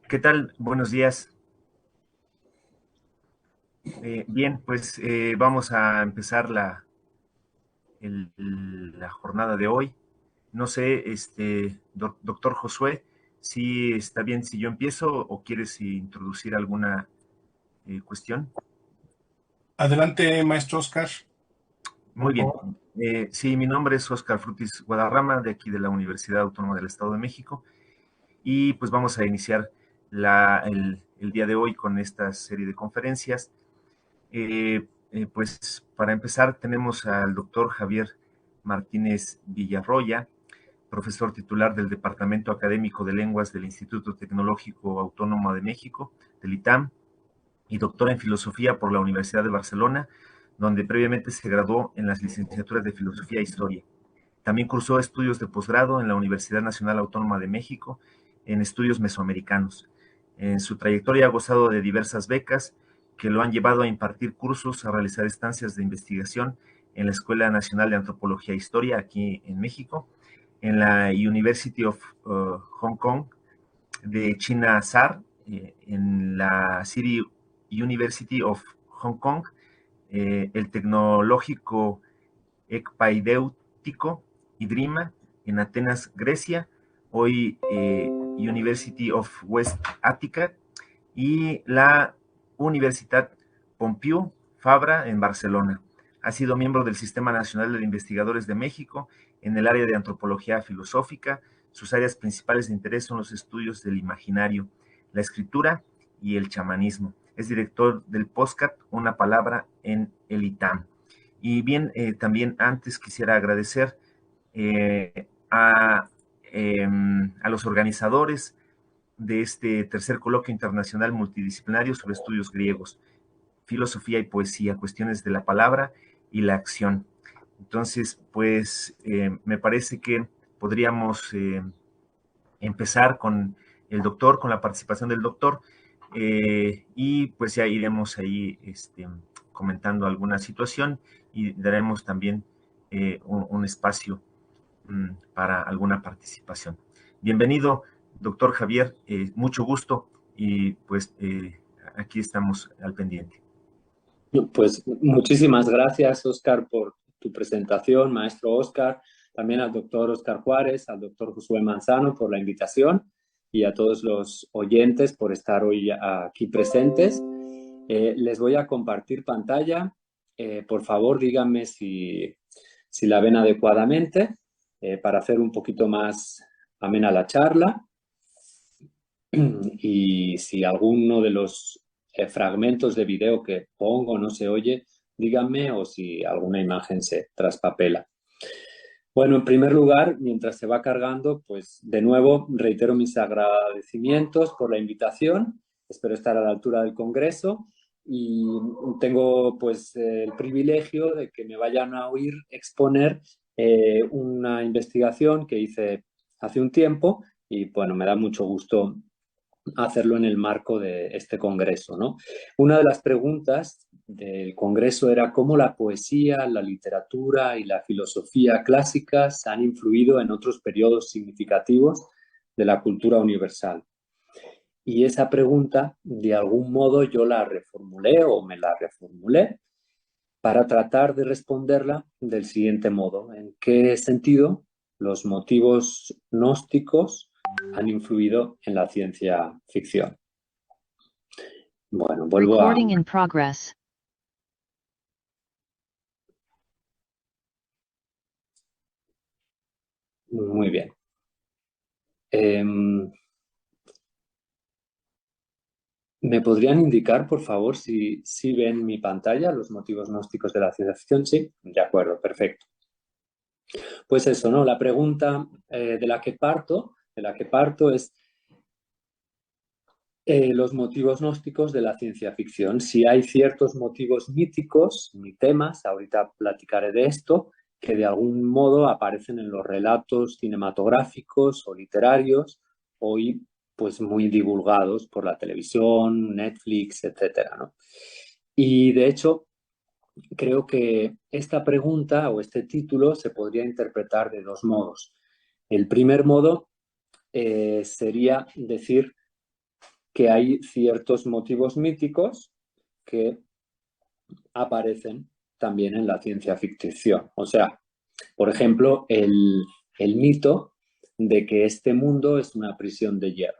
¿Qué tal? Buenos días. Bien, pues vamos a empezar la jornada de hoy. No sé, doctor Josué, si está bien si yo empiezo o quieres introducir alguna cuestión. Adelante, maestro Oscar, Muy por bien. favor. Sí, mi nombre es Oscar Frutis Guadarrama, de aquí de la Universidad Autónoma del Estado de México, y pues vamos a iniciar el día de hoy con esta serie de conferencias. Pues para empezar tenemos al doctor Javier Martínez Villarroya, profesor titular del Departamento Académico de Lenguas del Instituto Tecnológico Autónomo de México, del ITAM, y doctor en Filosofía por la Universidad de Barcelona, donde previamente se graduó en las licenciaturas de Filosofía e Historia. También cursó estudios de posgrado en la Universidad Nacional Autónoma de México en estudios mesoamericanos. En su trayectoria ha gozado de diversas becas que lo han llevado a impartir cursos, a realizar estancias de investigación en la Escuela Nacional de Antropología e Historia aquí en México, en la University of Hong Kong de China SAR, en la City University of Hong Kong, el Tecnológico Ecpaidéutico Idrima en Atenas, Grecia, hoy University of West Attica, y la Universitat Pompeu Fabra en Barcelona. Ha sido miembro del Sistema Nacional de Investigadores de México en el área de antropología filosófica. Sus áreas principales de interés son los estudios del imaginario, la escritura y el chamanismo. Es director del podcast Una Palabra en el ITAM. Y bien, también antes quisiera agradecer eh, a, a los organizadores de este tercer coloquio internacional multidisciplinario sobre estudios griegos, filosofía y poesía, cuestiones de la palabra y la acción. Entonces, pues me parece que podríamos empezar con el doctor, con la participación del doctor, y pues ya iremos ahí comentando alguna situación y daremos también un espacio para alguna participación. Bienvenido, doctor Javier, mucho gusto y pues aquí estamos al pendiente. Pues muchísimas gracias, Oscar, por tu presentación, maestro Oscar, también al doctor Oscar Juárez, al doctor Josué Manzano por la invitación y a todos los oyentes por estar hoy aquí presentes. Les voy a compartir pantalla. Por favor, díganme si la ven adecuadamente para hacer un poquito más amena la charla. Y si alguno de los fragmentos de video que pongo no se oye, díganme, o si alguna imagen se traspapela. Bueno, en primer lugar, mientras se va cargando, pues de nuevo reitero mis agradecimientos por la invitación. Espero estar a la altura del Congreso y tengo pues el privilegio de que me vayan a oír exponer una investigación que hice hace un tiempo y bueno, me da mucho gusto hacerlo en el marco de este congreso, ¿no? Una de las preguntas del congreso era cómo la poesía, la literatura y la filosofía clásicas han influido en otros periodos significativos de la cultura universal. Y esa pregunta, de algún modo, yo la reformulé o me la reformulé para tratar de responderla del siguiente modo. ¿En qué sentido los motivos gnósticos han influido en la ciencia ficción? Bueno, vuelvo a... Recording in progress. Muy bien. ¿Me podrían indicar, por favor, si ven mi pantalla, los motivos gnósticos de la ciencia ficción? Sí, de acuerdo, perfecto. Pues eso, ¿no? La pregunta de la que parto es los motivos gnósticos de la ciencia ficción. Si hay ciertos motivos míticos, ni temas, ahorita platicaré de esto, que de algún modo aparecen en los relatos cinematográficos o literarios, hoy pues muy divulgados por la televisión, Netflix, etcétera, ¿no? Y de hecho, creo que esta pregunta o este título se podría interpretar de dos modos. El primer modo sería decir que hay ciertos motivos míticos que aparecen también en la ciencia ficción. O sea, por ejemplo, el mito de que este mundo es una prisión de hierro.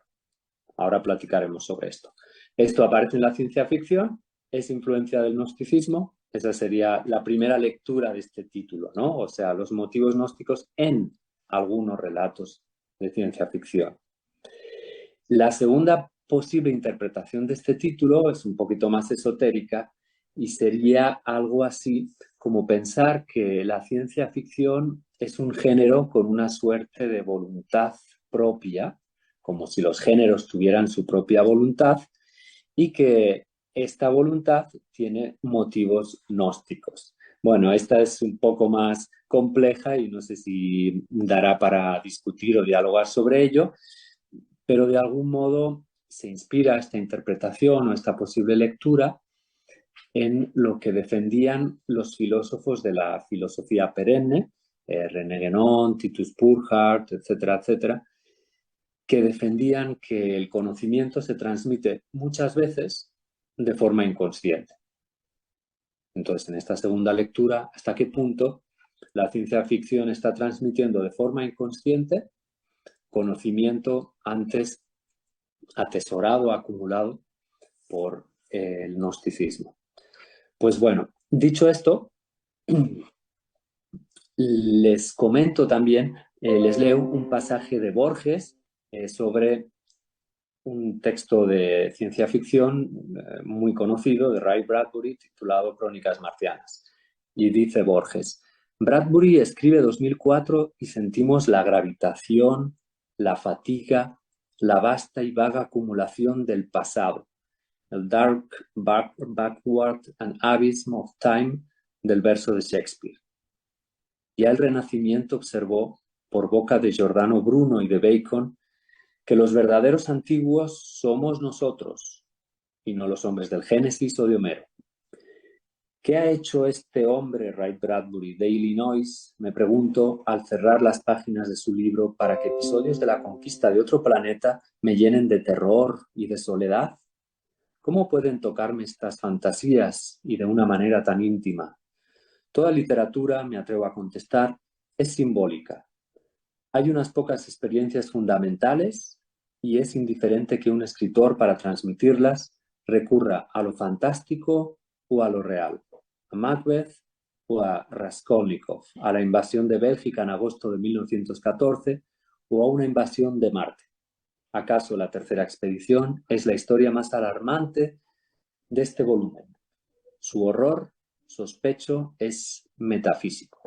Ahora platicaremos sobre esto. Esto aparece en la ciencia ficción, es influencia del gnosticismo. Esa sería la primera lectura de este título, ¿no? O sea, los motivos gnósticos en algunos relatos de ciencia ficción. La segunda posible interpretación de este título es un poquito más esotérica y sería algo así como pensar que la ciencia ficción es un género con una suerte de voluntad propia, como si los géneros tuvieran su propia voluntad, y que esta voluntad tiene motivos gnósticos. Bueno, esta es un poco más compleja y no sé si dará para discutir o dialogar sobre ello, pero de algún modo se inspira esta interpretación o esta posible lectura en lo que defendían los filósofos de la filosofía perenne, René Guénon, Titus Burckhardt, etcétera, etcétera, que defendían que el conocimiento se transmite muchas veces de forma inconsciente. Entonces, en esta segunda lectura, ¿hasta qué punto la ciencia ficción está transmitiendo de forma inconsciente conocimiento antes atesorado, acumulado por el gnosticismo? Pues bueno, dicho esto, les comento también, les leo un pasaje de Borges sobre un texto de ciencia ficción muy conocido de Ray Bradbury titulado Crónicas Marcianas. Y dice Borges: Bradbury escribe 2004 y sentimos la gravitación, la fatiga, la vasta y vaga acumulación del pasado, el dark backward and abysm of time del verso de Shakespeare. Ya el Renacimiento observó, por boca de Giordano Bruno y de Bacon, que los verdaderos antiguos somos nosotros y no los hombres del Génesis o de Homero. ¿Qué ha hecho este hombre, Ray Bradbury, de Illinois? Me pregunto al cerrar las páginas de su libro para que episodios de la conquista de otro planeta me llenen de terror y de soledad. ¿Cómo pueden tocarme estas fantasías y de una manera tan íntima? Toda literatura, me atrevo a contestar, es simbólica. Hay unas pocas experiencias fundamentales y es indiferente que un escritor, para transmitirlas, recurra a lo fantástico o a lo real, a Macbeth o a Raskolnikov, a la invasión de Bélgica en agosto de 1914 o a una invasión de Marte. ¿Acaso la tercera expedición es la historia más alarmante de este volumen? Su horror, sospecho, es metafísico.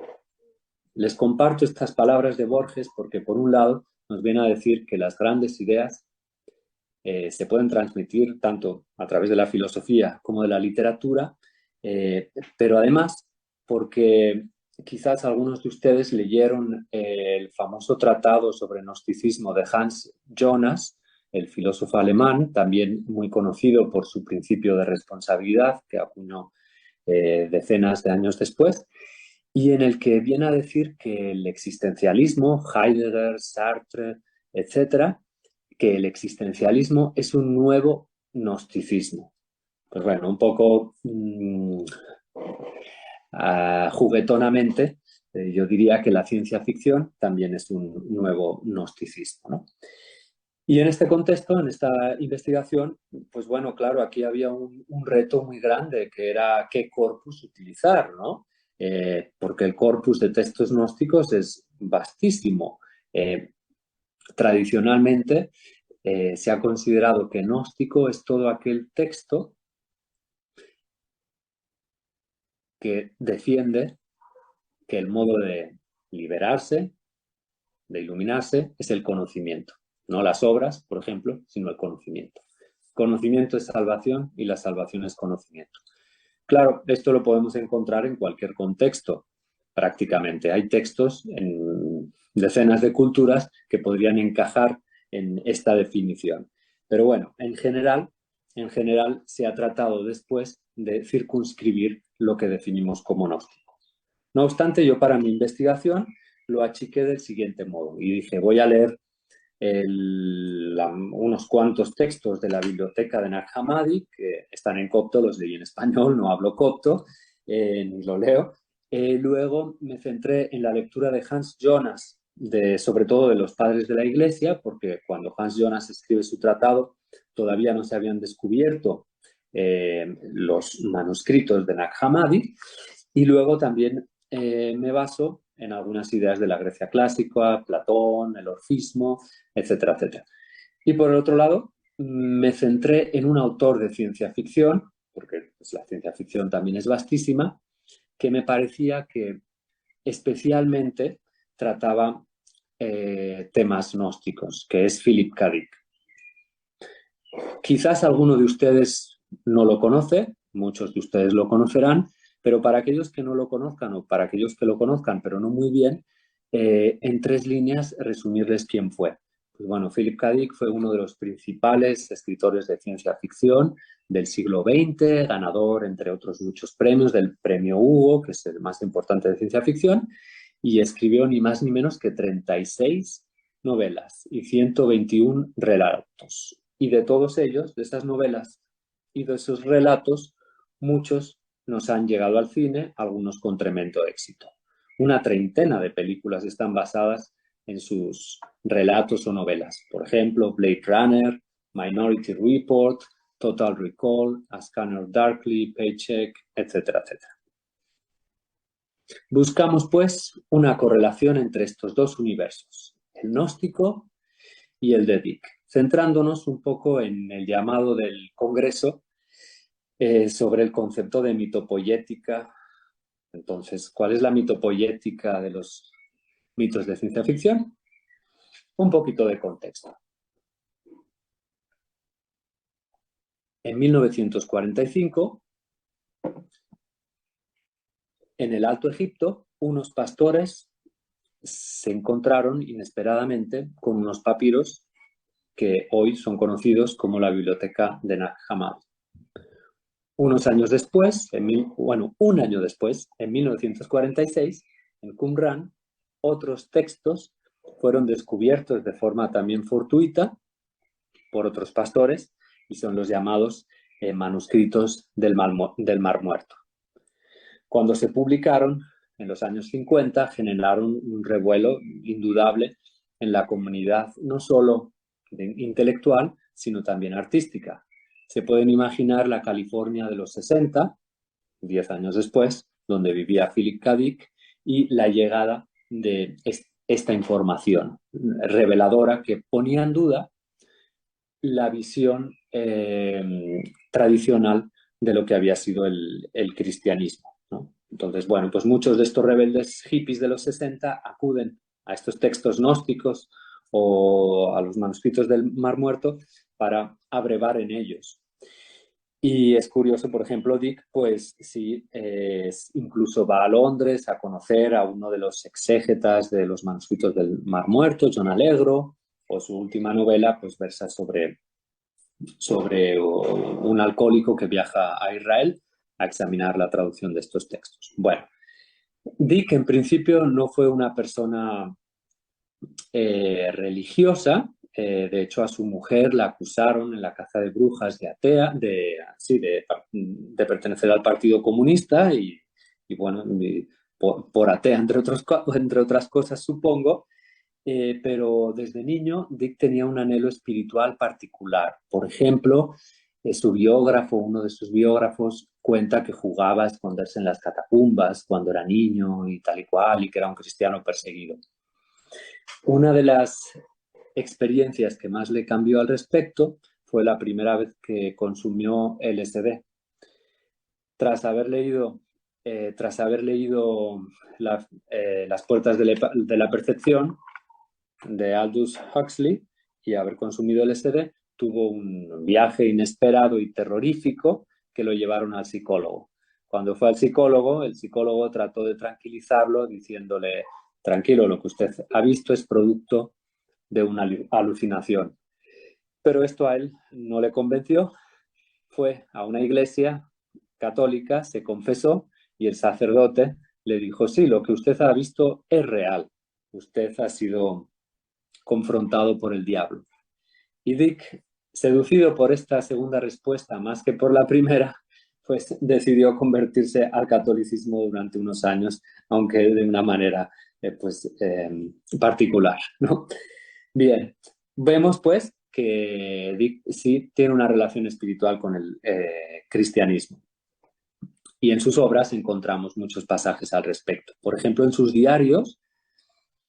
Les comparto estas palabras de Borges porque, por un lado, nos viene a decir que las grandes ideas se pueden transmitir tanto a través de la filosofía como de la literatura, pero además porque quizás algunos de ustedes leyeron el famoso tratado sobre gnosticismo de Hans Jonas, el filósofo alemán, también muy conocido por su principio de responsabilidad, que acuñó decenas de años después, y en el que viene a decir que el existencialismo, Heidegger, Sartre, etcétera, que el existencialismo es un nuevo gnosticismo. Pues bueno, un poco juguetonamente, yo diría que la ciencia ficción también es un nuevo gnosticismo, ¿no? Y en este contexto, en esta investigación, pues bueno, claro, aquí había un reto muy grande, que era qué corpus utilizar, ¿no? Porque el corpus de textos gnósticos es vastísimo. Tradicionalmente se ha considerado que gnóstico es todo aquel texto que defiende que el modo de liberarse, de iluminarse, es el conocimiento. No las obras, por ejemplo, sino el conocimiento. Conocimiento es salvación y la salvación es conocimiento. Claro, esto lo podemos encontrar en cualquier contexto, prácticamente. Hay textos en decenas de culturas que podrían encajar en esta definición. Pero bueno, en general se ha tratado después de circunscribir lo que definimos como gnóstico. No obstante, yo para mi investigación lo achiqué del siguiente modo y dije, voy a leer unos cuantos textos de la biblioteca de Nag Hammadi, que están en copto, los leí en español, no hablo copto, ni lo leo. Luego me centré en la lectura de Hans Jonas, sobre todo de los padres de la Iglesia, porque cuando Hans Jonas escribe su tratado todavía no se habían descubierto los manuscritos de Nag Hammadi, y luego también me baso en algunas ideas de la Grecia clásica, Platón, el orfismo, etcétera, etcétera. Y por el otro lado, me centré en un autor de ciencia ficción, porque pues, la ciencia ficción también es vastísima, que me parecía que especialmente trataba temas gnósticos, que es Philip K. Dick. Quizás alguno de ustedes no lo conoce, muchos de ustedes lo conocerán, pero para aquellos que no lo conozcan o para aquellos que lo conozcan, pero no muy bien, en 3 líneas resumirles quién fue. Pues bueno, Philip K. Dick fue uno de los principales escritores de ciencia ficción del siglo XX, ganador, entre otros muchos premios, del premio Hugo, que es el más importante de ciencia ficción, y escribió ni más ni menos que 36 novelas y 121 relatos. Y de todos ellos, de esas novelas y de esos relatos, muchos nos han llegado al cine, algunos con tremendo éxito. Una treintena de películas están basadas en sus relatos o novelas. Por ejemplo, Blade Runner, Minority Report, Total Recall, A Scanner Darkly, Paycheck, etcétera, etcétera. Buscamos, pues, una correlación entre estos dos universos, el gnóstico y el de Dick, centrándonos un poco en el llamado del Congreso sobre el concepto de mitopoiética. Entonces, ¿cuál es la mitopoiética de los mitos de ciencia ficción? Un poquito de contexto. En 1945, en el Alto Egipto, unos pastores se encontraron inesperadamente con unos papiros que hoy son conocidos como la Biblioteca de Nag Hammadi. Un año después, en 1946, en Qumran, otros textos fueron descubiertos de forma también fortuita por otros pastores y son los llamados manuscritos del Mar Muerto. Cuando se publicaron en los años 50, generaron un revuelo indudable en la comunidad, no solo intelectual, sino también artística. Se pueden imaginar la California de los 60, 10 años después, donde vivía Philip K. Dick, y la llegada de esta información reveladora que ponía en duda la visión tradicional de lo que había sido el cristianismo, ¿no? Entonces, bueno, pues muchos de estos rebeldes hippies de los 60 acuden a estos textos gnósticos o a los manuscritos del Mar Muerto para abrevar en ellos. Y es curioso, por ejemplo, Dick, pues sí, incluso va a Londres a conocer a uno de los exégetas de los manuscritos del Mar Muerto, John Allegro, o su última novela pues versa sobre un alcohólico que viaja a Israel a examinar la traducción de estos textos. Bueno, Dick en principio no fue una persona religiosa. De hecho, a su mujer la acusaron en la caza de brujas de pertenecer al Partido Comunista y bueno, por atea, entre otras cosas, supongo. Pero desde niño Dick tenía un anhelo espiritual particular. Por ejemplo, uno de sus biógrafos, cuenta que jugaba a esconderse en las catacumbas cuando era niño y tal y cual, y que era un cristiano perseguido. Una de las experiencias que más le cambió al respecto fue la primera vez que consumió LSD. Tras haber leído Las puertas de la percepción de Aldous Huxley y haber consumido LSD, tuvo un viaje inesperado y terrorífico que lo llevaron al psicólogo. Cuando fue al psicólogo, el psicólogo trató de tranquilizarlo diciéndole: tranquilo, lo que usted ha visto es producto de una alucinación. Pero esto a él no le convenció. Fue a una iglesia católica, se confesó y el sacerdote le dijo: sí, lo que usted ha visto es real. Usted ha sido confrontado por el diablo. Y Dick, seducido por esta segunda respuesta más que por la primera, pues decidió convertirse al catolicismo durante unos años, aunque de una manera particular, ¿no? Bien, vemos pues que Dick sí tiene una relación espiritual con el cristianismo. Y en sus obras encontramos muchos pasajes al respecto. Por ejemplo, en sus diarios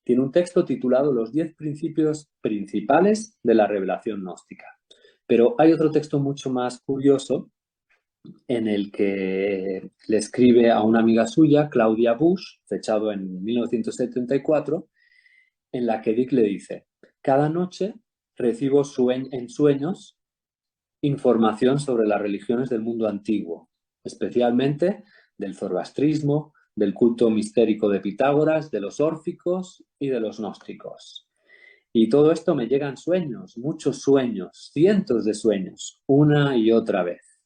tiene un texto titulado Los 10 principios principales de la revelación gnóstica. Pero hay otro texto mucho más curioso en el que le escribe a una amiga suya, Claudia Bush, fechado en 1974, en la que Dick le dice: cada noche recibo en sueños información sobre las religiones del mundo antiguo, especialmente del zoroastrismo, del culto mistérico de Pitágoras, de los órficos y de los gnósticos. Y todo esto me llega en sueños, muchos sueños, cientos de sueños, una y otra vez.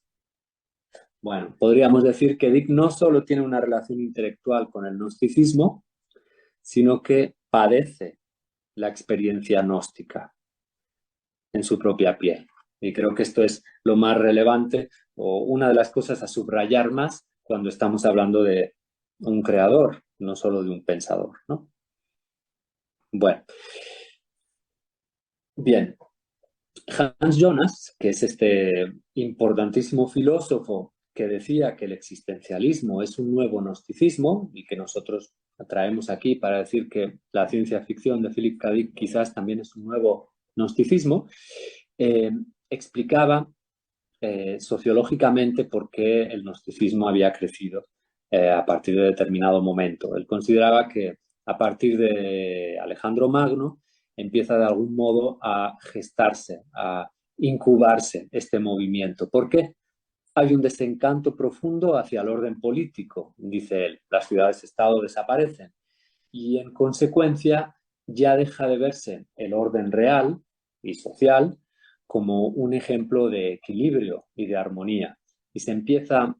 Bueno, podríamos decir que Dick no solo tiene una relación intelectual con el gnosticismo, sino que padece la experiencia gnóstica en su propia piel. Y creo que esto es lo más relevante o una de las cosas a subrayar más cuando estamos hablando de un creador, no solo de un pensador, ¿no? Bueno, bien. Hans Jonas, que es este importantísimo filósofo que decía que el existencialismo es un nuevo gnosticismo y que nosotros traemos aquí para decir que la ciencia ficción de Philip K. Dick quizás también es un nuevo gnosticismo, explicaba sociológicamente por qué el gnosticismo había crecido a partir de determinado momento. Él consideraba que a partir de Alejandro Magno empieza de algún modo a gestarse, a incubarse este movimiento. ¿Por qué? Hay un desencanto profundo hacia el orden político, dice él. Las ciudades-estado desaparecen y en consecuencia ya deja de verse el orden real y social como un ejemplo de equilibrio y de armonía. Y se empieza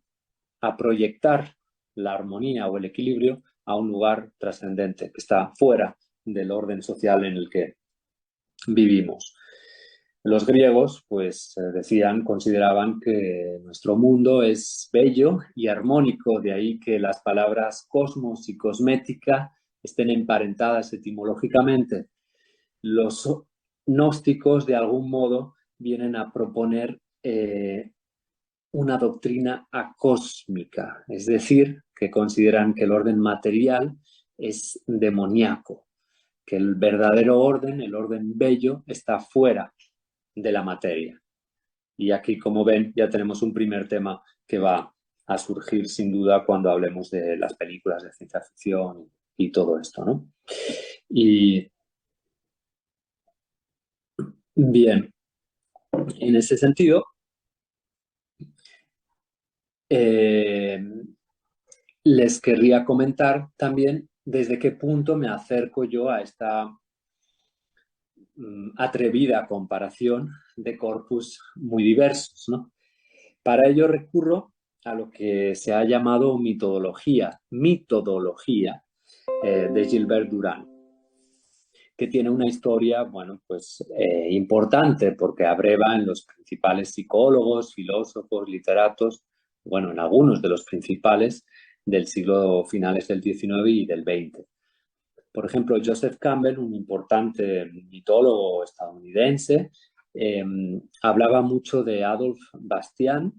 a proyectar la armonía o el equilibrio a un lugar trascendente, que está fuera del orden social en el que vivimos. Los griegos, pues consideraban que nuestro mundo es bello y armónico, de ahí que las palabras cosmos y cosmética estén emparentadas etimológicamente. Los gnósticos, de algún modo, vienen a proponer una doctrina acósmica, es decir, que consideran que el orden material es demoníaco, que el verdadero orden, el orden bello, está fuera de la materia. Y aquí, como ven, ya tenemos un primer tema que va a surgir sin duda cuando hablemos de las películas de ciencia ficción y todo esto, ¿no? Y bien, en ese sentido, les querría comentar también desde qué punto me acerco yo a esta atrevida comparación de corpus muy diversos, ¿no? Para ello recurro a lo que se ha llamado mitología de Gilbert Durand, que tiene una historia, bueno, pues importante porque abreva en los principales psicólogos, filósofos, literatos, bueno, en algunos de los principales del siglo finales del XIX y del XX. Por ejemplo, Joseph Campbell, un importante mitólogo estadounidense, hablaba mucho de Adolf Bastian,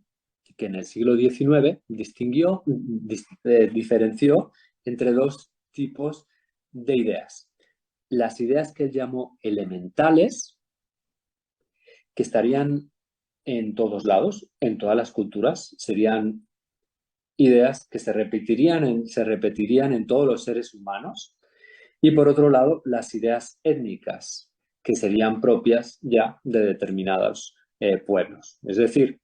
que en el siglo XIX diferenció entre dos tipos de ideas. Las ideas que él llamó elementales, que estarían en todos lados, en todas las culturas, serían ideas que se repetirían en todos los seres humanos. Y por otro lado, las ideas étnicas, que serían propias ya de determinados pueblos. Es decir,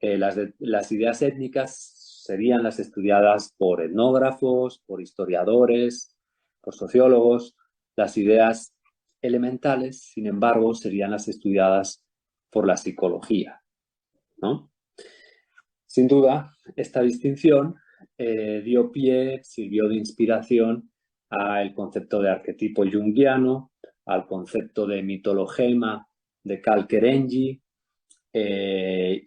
las ideas étnicas serían las estudiadas por etnógrafos, por historiadores, por sociólogos. Las ideas elementales, sin embargo, serían las estudiadas por la psicología, ¿no? Sin duda, esta distinción sirvió de inspiración al concepto de arquetipo junguiano al concepto de mitologema de Carl Kerenyi,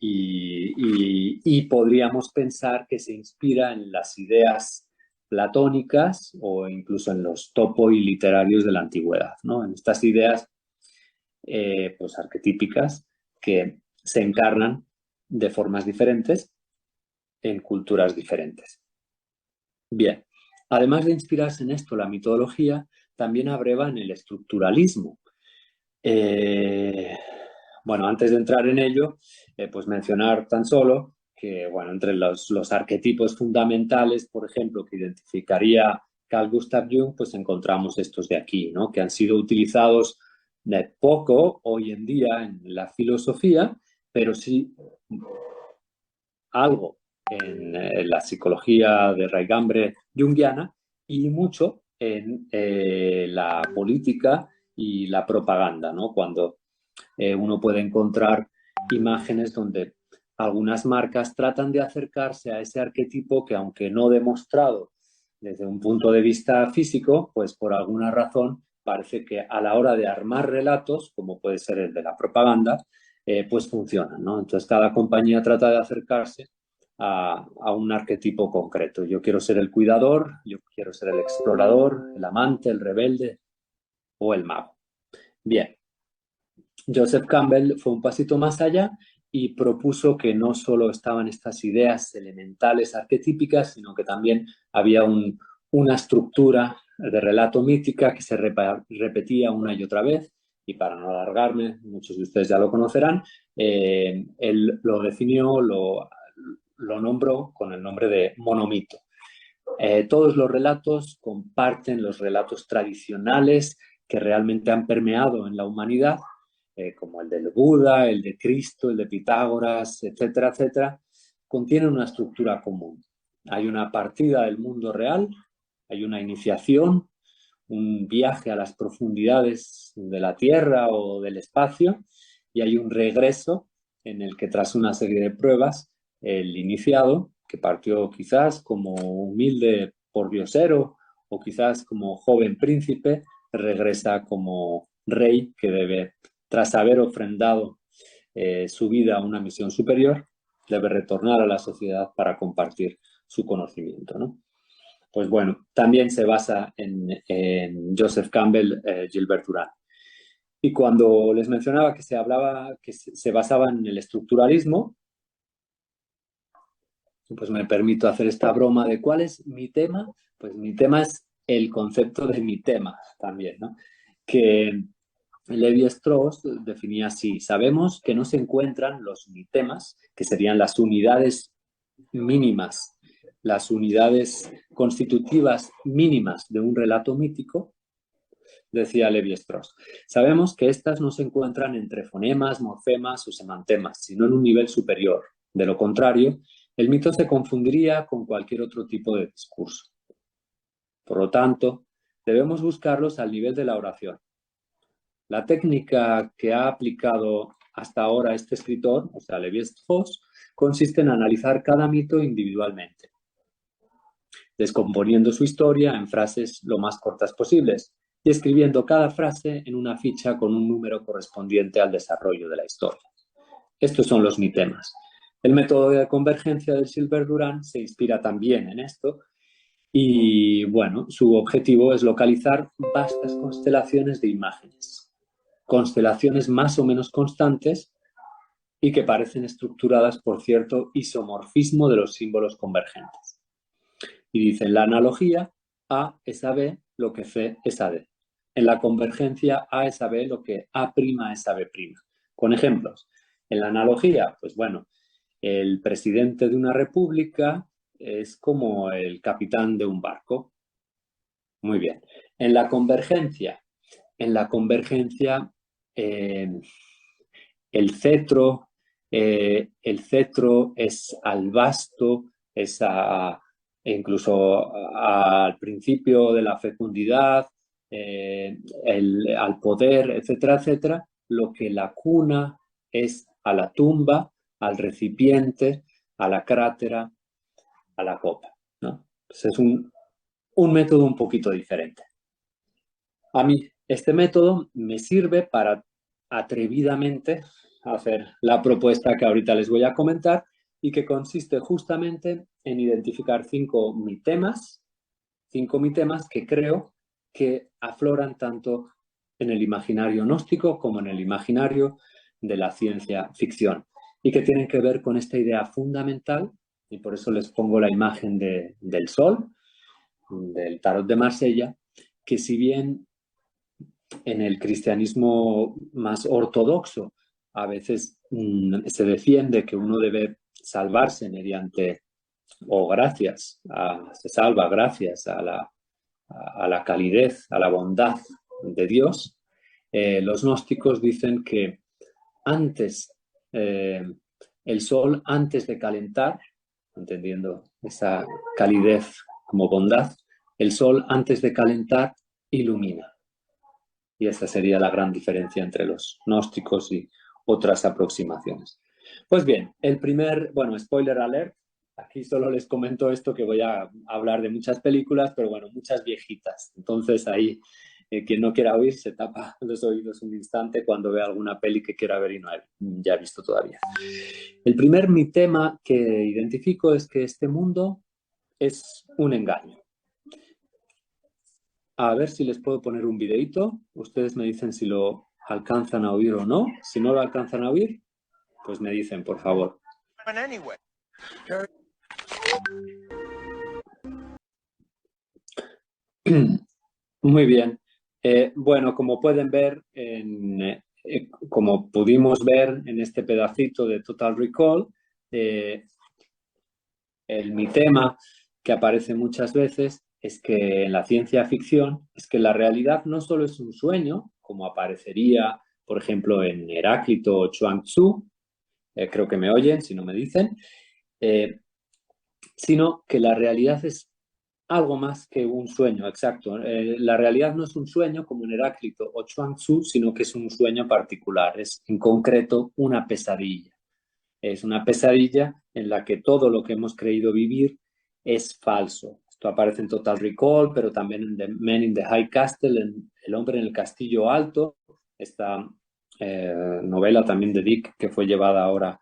y podríamos pensar que se inspira en las ideas platónicas o incluso en los topoi literarios de la antigüedad, ¿no? En estas ideas pues arquetípicas que se encarnan de formas diferentes en culturas diferentes. Bien, además de inspirarse en esto, la mitología también abreva en el estructuralismo. Bueno, antes de entrar en ello, pues mencionar tan solo que, bueno, entre los arquetipos fundamentales, por ejemplo, que identificaría Carl Gustav Jung, pues encontramos estos de aquí, ¿no? Que han sido utilizados de poco hoy en día en la filosofía, pero sí algo en la psicología de raigambre junguiana y mucho en la política y la propaganda, ¿no? Cuando uno puede encontrar imágenes donde algunas marcas tratan de acercarse a ese arquetipo que, aunque no demostrado desde un punto de vista físico, pues por alguna razón parece que a la hora de armar relatos, como puede ser el de la propaganda, pues funcionan, ¿no? Entonces cada compañía trata de acercarse a un arquetipo concreto. Yo quiero ser el cuidador, yo quiero ser el explorador, el amante, el rebelde o el mago. Bien, Joseph Campbell fue un pasito más allá y propuso que no solo estaban estas ideas elementales arquetípicas, sino que también había una estructura de relato mítica que se repetía una y otra vez. Y para no alargarme, muchos de ustedes ya lo conocerán, él lo definió, lo nombró con el nombre de monomito. Todos los relatos comparten los relatos tradicionales que realmente han permeado en la humanidad, como el del Buda, el de Cristo, el de Pitágoras, etcétera, etcétera, contienen una estructura común. Hay una partida del mundo real, hay una iniciación, un viaje a las profundidades de la Tierra o del espacio, y hay un regreso en el que, tras una serie de pruebas, el iniciado, que partió quizás como humilde pordiosero o quizás como joven príncipe, regresa como rey que debe, tras haber ofrendado su vida a una misión superior, debe retornar a la sociedad para compartir su conocimiento, ¿no? Pues bueno, también se basa en Joseph Campbell, Gilbert Durant. Y cuando les mencionaba que se basaba en el estructuralismo, pues me permito hacer esta broma de ¿cuál es mi tema? Pues mi tema es el concepto de mi tema también, ¿no? Que Levi-Strauss definía así: sabemos que no se encuentran los mitemas, que serían las unidades mínimas, las unidades constitutivas mínimas de un relato mítico, decía Levi-Strauss. Sabemos que estas no se encuentran entre fonemas, morfemas o semantemas, sino en un nivel superior. De lo contrario, el mito se confundiría con cualquier otro tipo de discurso. Por lo tanto, debemos buscarlos al nivel de la oración. La técnica que ha aplicado hasta ahora este escritor, o sea, Levi-Strauss, consiste en analizar cada mito individualmente, descomponiendo su historia en frases lo más cortas posibles y escribiendo cada frase en una ficha con un número correspondiente al desarrollo de la historia. Estos son los mitemas. El método de convergencia de Gilbert Durant se inspira también en esto y, bueno, su objetivo es localizar vastas constelaciones de imágenes, constelaciones más o menos constantes y que parecen estructuradas por cierto isomorfismo de los símbolos convergentes. Y dice, en la analogía, A es a B lo que C es a D. En la convergencia, A es a B lo que A' es a B'. Con ejemplos. En la analogía, pues bueno, el presidente de una república es como el capitán de un barco. Muy bien. En la convergencia, el cetro es al basto, es incluso al principio de la fecundidad, al poder, etcétera, etcétera, lo que la cuna es a la tumba, al recipiente, a la crátera, a la copa, ¿no? Pues es un método un poquito diferente. A mí este método me sirve para atrevidamente hacer la propuesta que ahorita les voy a comentar y que consiste justamente en identificar 5 mitemas que creo que afloran tanto en el imaginario gnóstico como en el imaginario de la ciencia ficción y que tienen que ver con esta idea fundamental, y por eso les pongo la imagen del sol, del tarot de Marsella, que si bien en el cristianismo más ortodoxo a veces se defiende que uno debe salvarse mediante o se salva gracias a la calidez, a la bondad de Dios, los gnósticos dicen que antes, el sol antes de calentar, entendiendo esa calidez como bondad, el sol antes de calentar ilumina. Y esa sería la gran diferencia entre los gnósticos y otras aproximaciones. Pues bien, spoiler alert, aquí solo les comento esto, que voy a hablar de muchas películas, pero bueno, muchas viejitas. Entonces ahí, quien no quiera oír, se tapa los oídos un instante cuando vea alguna peli que quiera ver y no ya ha visto todavía. El primer mi tema que identifico es que este mundo es un engaño. A ver si les puedo poner un videito. Ustedes me dicen si lo alcanzan a oír o no. Si no lo alcanzan a oír, pues me dicen, por favor. Muy bien. Bueno, como pueden ver, como pudimos ver en este pedacito de Total Recall, mi tema que aparece muchas veces es que en la ciencia ficción es que la realidad no solo es un sueño, como aparecería, por ejemplo, en Heráclito o Chuang Tzu, creo que me oyen, si no me dicen, sino que la realidad es algo más que un sueño, exacto. La realidad no es un sueño como en Heráclito o Chuang Tzu, sino que es un sueño particular, es en concreto una pesadilla. Es una pesadilla en la que todo lo que hemos creído vivir es falso. Esto aparece en Total Recall, pero también en The Man in the High Castle, en El hombre en el castillo alto, esta novela también de Dick que fue llevada ahora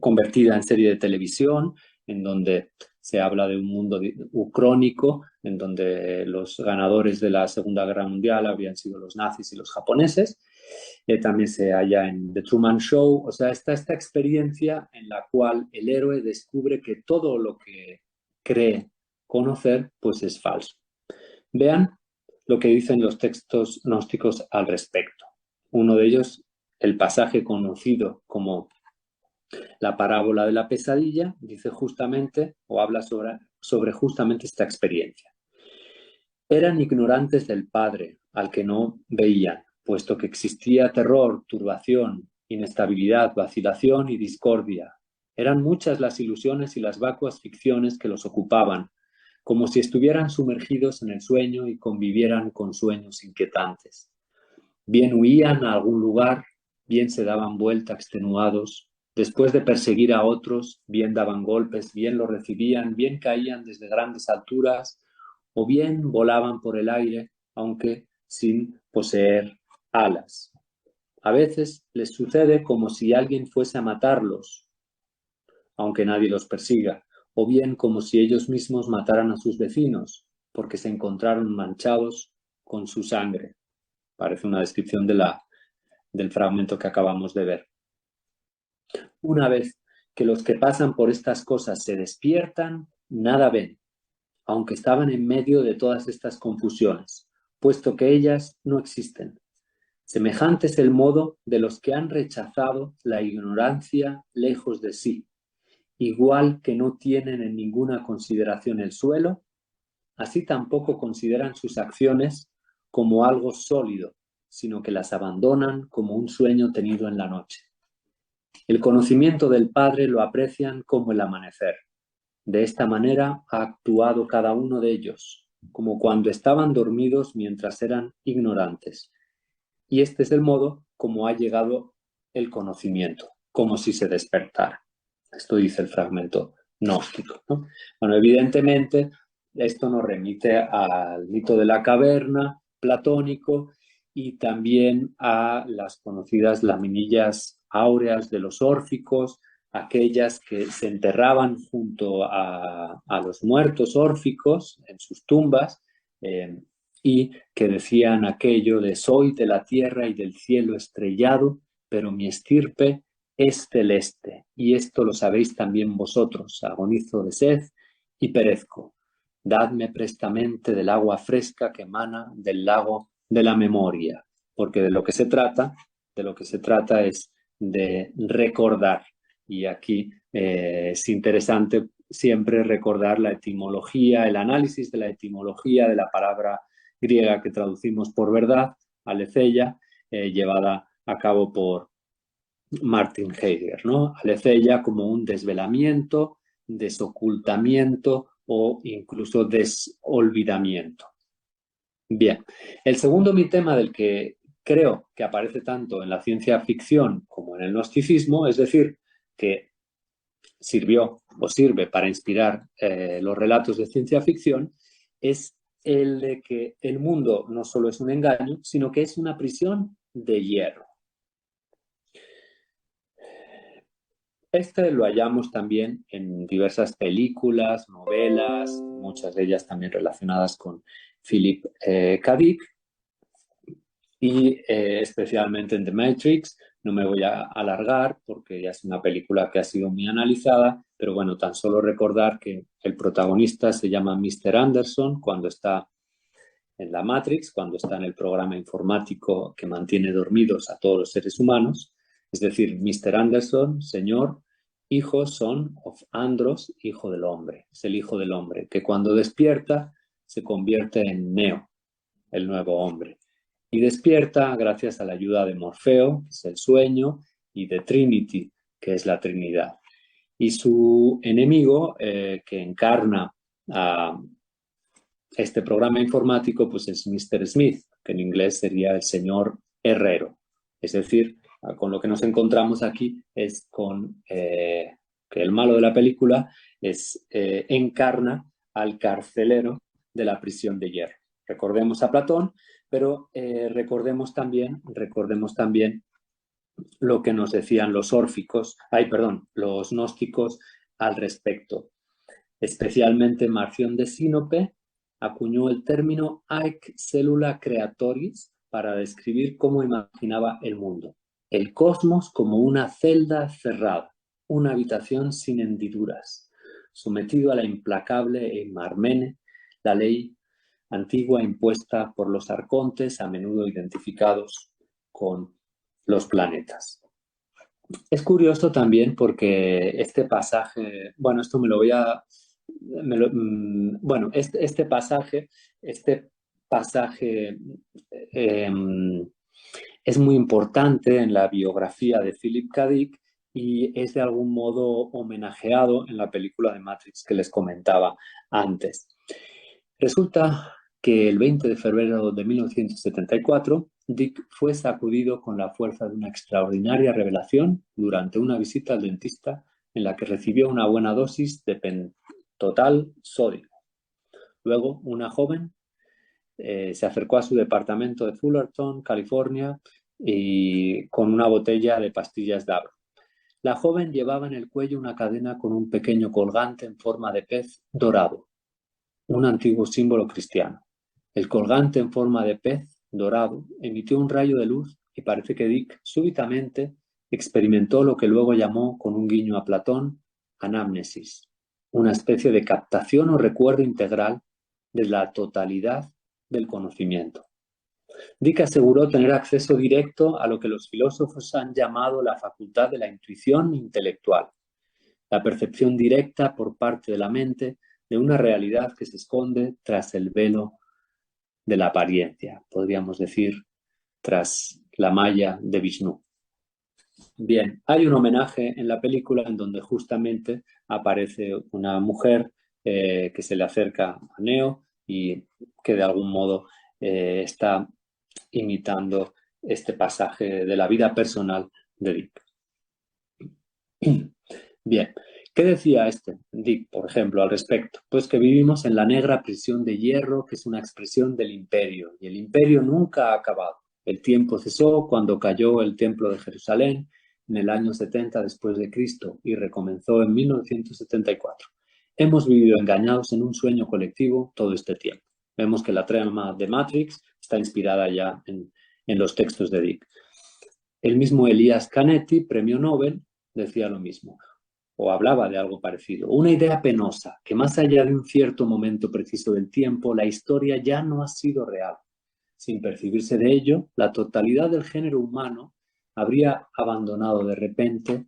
convertida en serie de televisión, en donde se habla de un mundo ucrónico, en donde los ganadores de la Segunda Guerra Mundial habían sido los nazis y los japoneses. También se halla en The Truman Show. O sea, está esta experiencia en la cual el héroe descubre que todo lo que cree conocer, pues es falso. Vean lo que dicen los textos gnósticos al respecto. Uno de ellos, el pasaje conocido como la parábola de la pesadilla, dice justamente, o habla sobre justamente esta experiencia. Eran ignorantes del Padre, al que no veían, puesto que existía terror, turbación, inestabilidad, vacilación y discordia. Eran muchas las ilusiones y las vacuas ficciones que los ocupaban, como si estuvieran sumergidos en el sueño y convivieran con sueños inquietantes. Bien huían a algún lugar, bien se daban vuelta extenuados. Después de perseguir a otros, bien daban golpes, bien lo recibían, bien caían desde grandes alturas, o bien volaban por el aire, aunque sin poseer alas. A veces les sucede como si alguien fuese a matarlos, aunque nadie los persiga, o bien como si ellos mismos mataran a sus vecinos, porque se encontraron manchados con su sangre. Parece una descripción del fragmento que acabamos de ver. Una vez que los que pasan por estas cosas se despiertan, nada ven, aunque estaban en medio de todas estas confusiones, puesto que ellas no existen. Semejante es el modo de los que han rechazado la ignorancia lejos de sí, igual que no tienen en ninguna consideración el suelo, así tampoco consideran sus acciones como algo sólido, sino que las abandonan como un sueño tenido en la noche. El conocimiento del Padre lo aprecian como el amanecer. De esta manera ha actuado cada uno de ellos, como cuando estaban dormidos mientras eran ignorantes. Y este es el modo como ha llegado el conocimiento, como si se despertara. Esto dice el fragmento gnóstico, ¿no? Bueno, evidentemente, esto nos remite al mito de la caverna platónico y también a las conocidas laminillas áureas de los órficos, aquellas que se enterraban junto a los muertos órficos en sus tumbas, y que decían aquello de soy de la tierra y del cielo estrellado, pero mi estirpe es celeste, y esto lo sabéis también vosotros, agonizo de sed y perezco. Dadme prestamente del agua fresca que emana del lago de la memoria, porque de lo que se trata es de recordar. Y aquí es interesante siempre recordar la etimología, el análisis de la etimología de la palabra griega que traducimos por verdad, aletheia, llevada a cabo por Martin Heidegger, ¿no? Aletheia como un desvelamiento, desocultamiento o incluso desolvidamiento. Bien, el segundo mi tema del que creo que aparece tanto en la ciencia ficción como en el gnosticismo, es decir, que sirvió o sirve para inspirar los relatos de ciencia ficción, es el de que el mundo no solo es un engaño, sino que es una prisión de hierro. Este lo hallamos también en diversas películas, novelas, muchas de ellas también relacionadas con Philip K. Dick, y especialmente en The Matrix. No me voy a alargar porque ya es una película que ha sido muy analizada, pero bueno, tan solo recordar que el protagonista se llama Mr. Anderson cuando está en la Matrix, cuando está en el programa informático que mantiene dormidos a todos los seres humanos, es decir, Mr. Anderson, señor, hijo, son of Andros, hijo del hombre, es el hijo del hombre, que cuando despierta se convierte en Neo, el nuevo hombre. Y despierta gracias a la ayuda de Morfeo, que es el sueño, y de Trinity, que es la Trinidad. Y su enemigo, que encarna a este programa informático, pues es Mr. Smith, que en inglés sería el señor herrero. Es decir, con lo que nos encontramos aquí es con que el malo de la película encarna al carcelero de la prisión de hierro. Recordemos a Platón, pero recordemos también lo que nos decían los gnósticos al respecto. Especialmente Marción de Sinope acuñó el término haec cellula creatoris para describir cómo imaginaba el mundo. El cosmos como una celda cerrada, una habitación sin hendiduras, sometido a la implacable Eimarmene, la ley antigua impuesta por los arcontes, a menudo identificados con los planetas. Es curioso también porque este pasaje, bueno, esto me lo voy a... bueno, este pasaje es muy importante en la biografía de Philip K. Dick y es de algún modo homenajeado en la película de Matrix que les comentaba antes. Resulta que el 20 de febrero de 1974, Dick fue sacudido con la fuerza de una extraordinaria revelación durante una visita al dentista en la que recibió una buena dosis de pentotal sódico. Luego, una joven se acercó a su departamento de Fullerton, California, y con una botella de pastillas Davro. La joven llevaba en el cuello una cadena con un pequeño colgante en forma de pez dorado, un antiguo símbolo cristiano. El colgante en forma de pez dorado emitió un rayo de luz y parece que Dick súbitamente experimentó lo que luego llamó, con un guiño a Platón, anámnesis, una especie de captación o recuerdo integral de la totalidad del conocimiento. Dick aseguró tener acceso directo a lo que los filósofos han llamado la facultad de la intuición intelectual, la percepción directa por parte de la mente de una realidad que se esconde tras el velo de la apariencia, podríamos decir, tras la malla de Vishnu. Bien, hay un homenaje en la película en donde justamente aparece una mujer que se le acerca a Neo y que de algún modo está imitando este pasaje de la vida personal de Dick. Bien, ¿Qué decía Dick, por ejemplo, al respecto? Pues que vivimos en la negra prisión de hierro, que es una expresión del imperio, y el imperio nunca ha acabado. El tiempo cesó cuando cayó el templo de Jerusalén en el año 70 después de Cristo y recomenzó en 1974. Hemos vivido engañados en un sueño colectivo todo este tiempo. Vemos que la trama de Matrix está inspirada ya en los textos de Dick. El mismo Elias Canetti, premio Nobel, decía lo mismo, o hablaba de algo parecido. Una idea penosa, que más allá de un cierto momento preciso del tiempo, la historia ya no ha sido real. Sin percibirse de ello, la totalidad del género humano habría abandonado de repente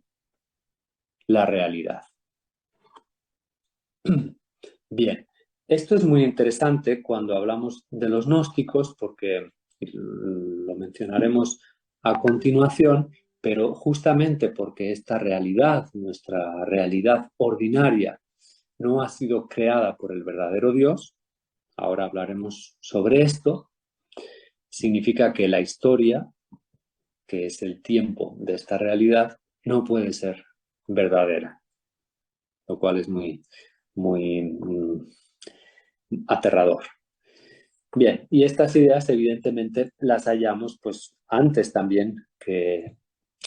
la realidad. Bien, esto es muy interesante cuando hablamos de los gnósticos, porque lo mencionaremos a continuación, pero justamente porque esta realidad, nuestra realidad ordinaria, no ha sido creada por el verdadero Dios, ahora hablaremos sobre esto, significa que la historia, que es el tiempo de esta realidad, no puede ser verdadera, lo cual es muy aterrador. Bien, y estas ideas evidentemente las hallamos pues antes también que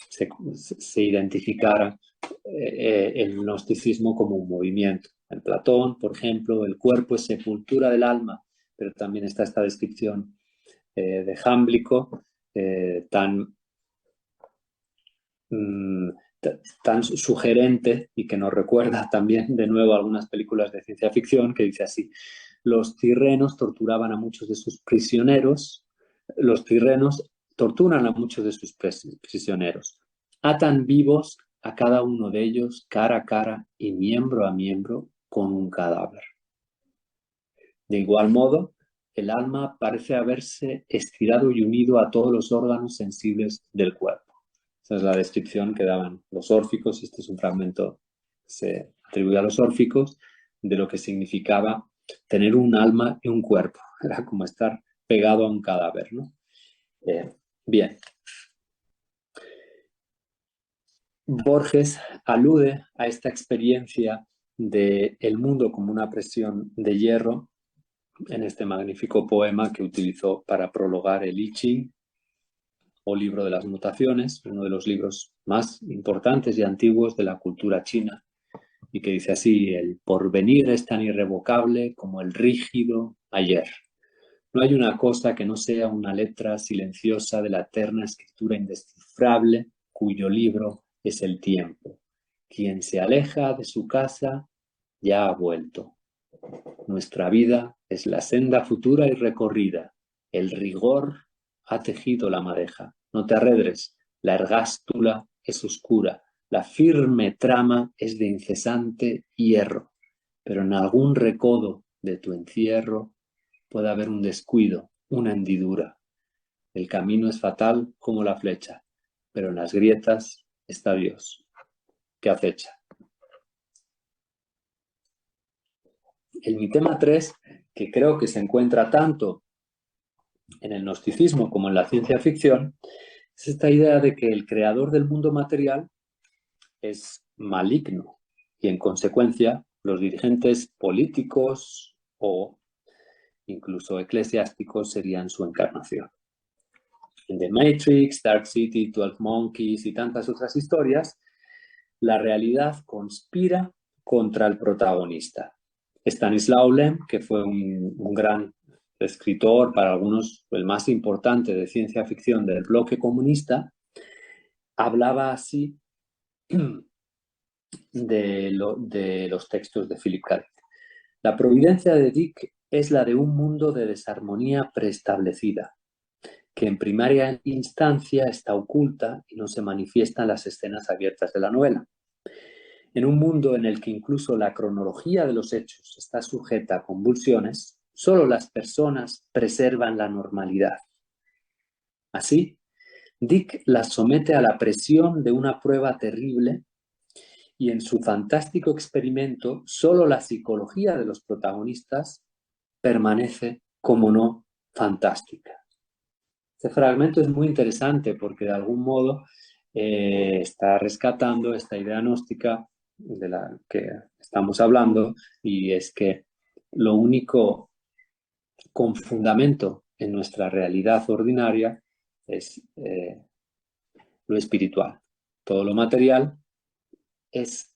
se identificara el gnosticismo como un movimiento. En Platón, por ejemplo, el cuerpo es sepultura del alma, pero también está esta descripción de Jámblico tan sugerente y que nos recuerda también de nuevo algunas películas de ciencia ficción, que dice así: los tirrenos torturaban a muchos de sus prisioneros, los tirrenos torturan a muchos de sus prisioneros, atan vivos a cada uno de ellos cara a cara y miembro a miembro con un cadáver. De igual modo, el alma parece haberse estirado y unido a todos los órganos sensibles del cuerpo. Esa es la descripción que daban los órficos. Este es un fragmento que se atribuye a los órficos de lo que significaba tener un alma y un cuerpo. Era como estar pegado a un cadáver, ¿no? Bien. Borges alude a esta experiencia del mundo como una presión de hierro en este magnífico poema que utilizó para prologar el I Ching, o libro de las mutaciones, uno de los libros más importantes y antiguos de la cultura china, y que dice así: el porvenir es tan irrevocable como el rígido ayer. No hay una cosa que no sea una letra silenciosa de la eterna escritura indescifrable, cuyo libro es el tiempo. Quien se aleja de su casa ya ha vuelto. Nuestra vida es la senda futura y recorrida. El rigor ha tejido la madeja. No te arredres, la ergástula es oscura. La firme trama es de incesante hierro. Pero en algún recodo de tu encierro puede haber un descuido, una hendidura. El camino es fatal como la flecha, pero en las grietas está Dios, que acecha. Mi tema 3, que creo que se encuentra tanto en el gnosticismo como en la ciencia ficción, es esta idea de que el creador del mundo material es maligno y, en consecuencia, los dirigentes políticos o incluso eclesiásticos serían su encarnación. En The Matrix, Dark City, 12 Monkeys y tantas otras historias, la realidad conspira contra el protagonista. Stanislaw Lem, que fue un gran escritor, para algunos el más importante de ciencia ficción del bloque comunista, hablaba así de los textos de Philip K. Dick. La providencia de Dick es la de un mundo de desarmonía preestablecida, que en primaria instancia está oculta y no se manifiesta en las escenas abiertas de la novela. En un mundo en el que incluso la cronología de los hechos está sujeta a convulsiones, solo las personas preservan la normalidad. Así, Dick las somete a la presión de una prueba terrible y en su fantástico experimento solo la psicología de los protagonistas permanece, como no, fantástica. Este fragmento es muy interesante porque de algún modo está rescatando esta idea gnóstica de la que estamos hablando, y es que lo único con fundamento en nuestra realidad ordinaria es lo espiritual. Todo lo material es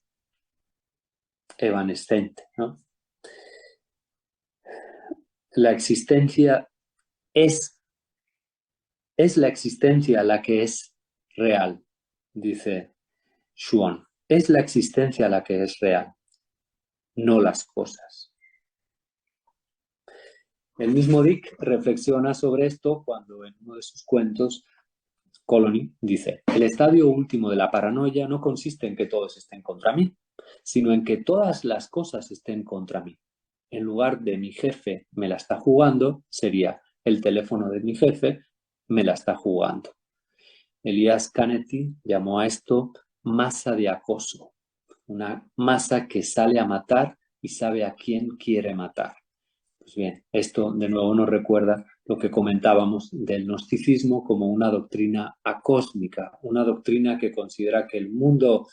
evanescente, ¿no? La existencia es la existencia la que es real, dice Schwann. Es la existencia la que es real, no las cosas. El mismo Dick reflexiona sobre esto cuando en uno de sus cuentos, Colony, dice: el estadio último de la paranoia no consiste en que todos estén contra mí, sino en que todas las cosas estén contra mí. En lugar de mi jefe me la está jugando, sería el teléfono de mi jefe me la está jugando. Elias Canetti llamó a esto masa de acoso, una masa que sale a matar y sabe a quién quiere matar. Pues bien, esto de nuevo nos recuerda lo que comentábamos del gnosticismo como una doctrina acósmica, una doctrina que considera que el mundo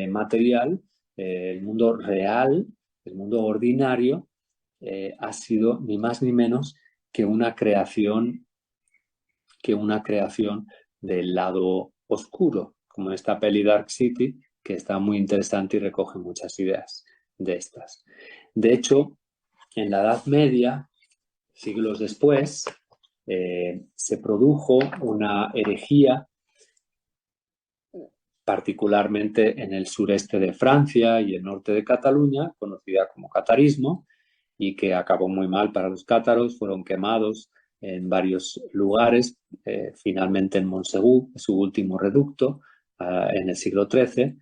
material, el mundo real, el mundo ordinario, ha sido ni más ni menos que una creación del lado oscuro, como en esta peli Dark City, que está muy interesante y recoge muchas ideas de estas. De hecho, en la Edad Media, siglos después, se produjo una herejía, particularmente en el sureste de Francia y el norte de Cataluña, conocida como catarismo, y que acabó muy mal para los cátaros. Fueron quemados en varios lugares, finalmente en Montsegur, su último reducto, en el siglo XIII.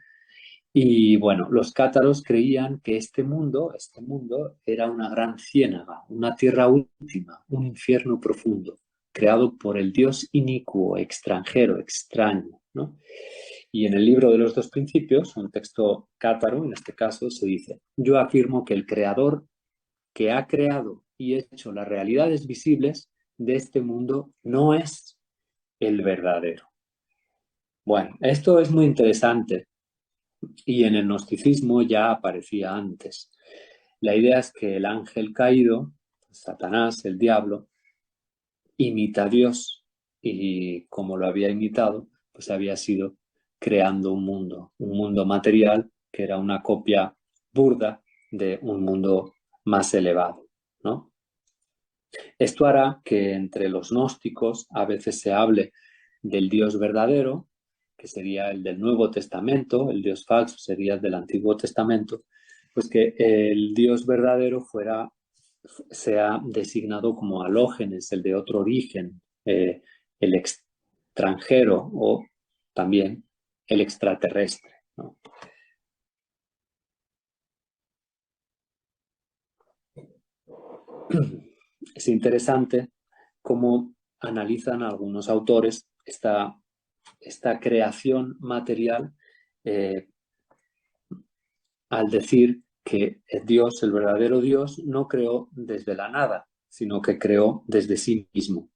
Y bueno, los cátaros creían que este mundo era una gran ciénaga, una tierra última, un infierno profundo, creado por el dios inicuo, extranjero, extraño, ¿no? Y en el libro de los dos principios, un texto cátaro, en este caso, se dice: yo afirmo que el creador que ha creado y hecho las realidades visibles de este mundo no es el verdadero. Bueno, esto es muy interesante y en el gnosticismo ya aparecía antes. La idea es que el ángel caído, Satanás, el diablo, imita a Dios y como lo había imitado, pues había sido creando un mundo material que era una copia burda de un mundo más elevado, ¿no? Esto hará que entre los gnósticos a veces se hable del Dios verdadero, que sería el del Nuevo Testamento, el Dios falso sería el del Antiguo Testamento, pues que el Dios verdadero sea designado como halógenes, el de otro origen, el extranjero o también el extraterrestre, ¿no? Es interesante cómo analizan algunos autores esta creación material al decir que Dios, el verdadero Dios, no creó desde la nada, sino que creó desde sí mismo.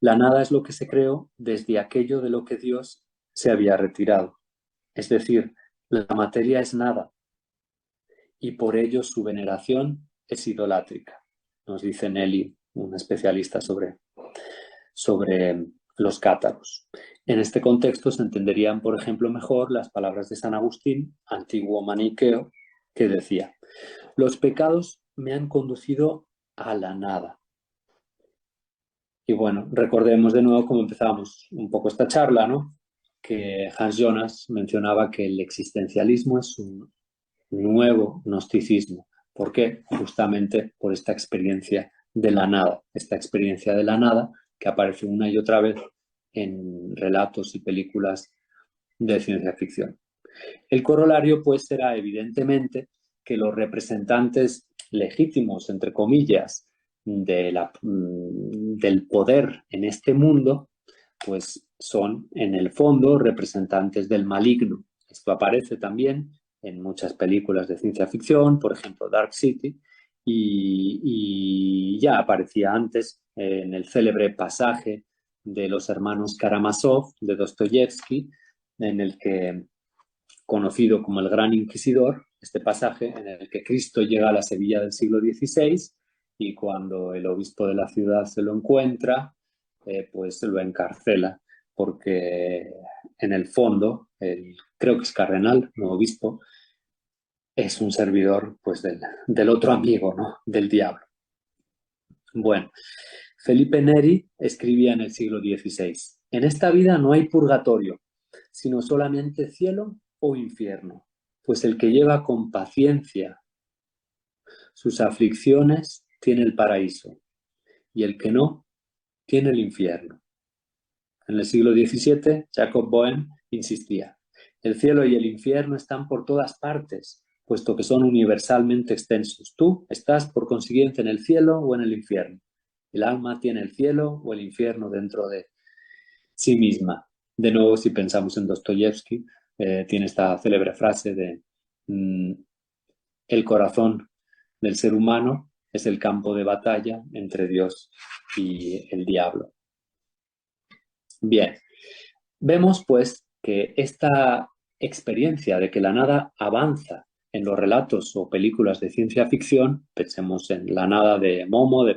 La nada es lo que se creó desde aquello de lo que Dios se había retirado. Es decir, la materia es nada y por ello su veneración es idolátrica, nos dice Nelly, un especialista sobre los cátaros. En este contexto se entenderían, por ejemplo, mejor las palabras de San Agustín, antiguo maniqueo, que decía: los pecados me han conducido a la nada. Y bueno, recordemos de nuevo cómo empezamos un poco esta charla, ¿no? Que Hans Jonas mencionaba que el existencialismo es un nuevo gnosticismo. ¿Por qué? Justamente por esta experiencia de la nada, que aparece una y otra vez en relatos y películas de ciencia ficción. El corolario, pues, será evidentemente que los representantes legítimos, entre comillas, del poder en este mundo, pues son en el fondo representantes del maligno. Esto aparece también en muchas películas de ciencia ficción, por ejemplo Dark City, y ya aparecía antes en el célebre pasaje de los hermanos Karamazov de Dostoyevsky, en el que conocido como el Gran Inquisidor, este pasaje en el que Cristo llega a la Sevilla del siglo XVI y cuando el obispo de la ciudad se lo encuentra, pues lo encarcela, porque en el fondo, creo que es cardenal, no obispo, es un servidor pues del otro amigo, ¿no? Del diablo. Bueno, Felipe Neri escribía en el siglo XVI: en esta vida no hay purgatorio, sino solamente cielo o infierno, pues el que lleva con paciencia sus aflicciones tiene el paraíso, y el que no, tiene el infierno. En el siglo XVII, Jacob Boehme insistía: el cielo y el infierno están por todas partes, puesto que son universalmente extensos. Tú estás, por consiguiente, en el cielo o en el infierno. El alma tiene el cielo o el infierno dentro de sí misma. De nuevo, si pensamos en Dostoyevsky, tiene esta célebre frase de el corazón del ser humano es el campo de batalla entre Dios y el diablo. Bien, vemos pues que esta experiencia de que la nada avanza en los relatos o películas de ciencia ficción, pensemos en La nada de Momo, de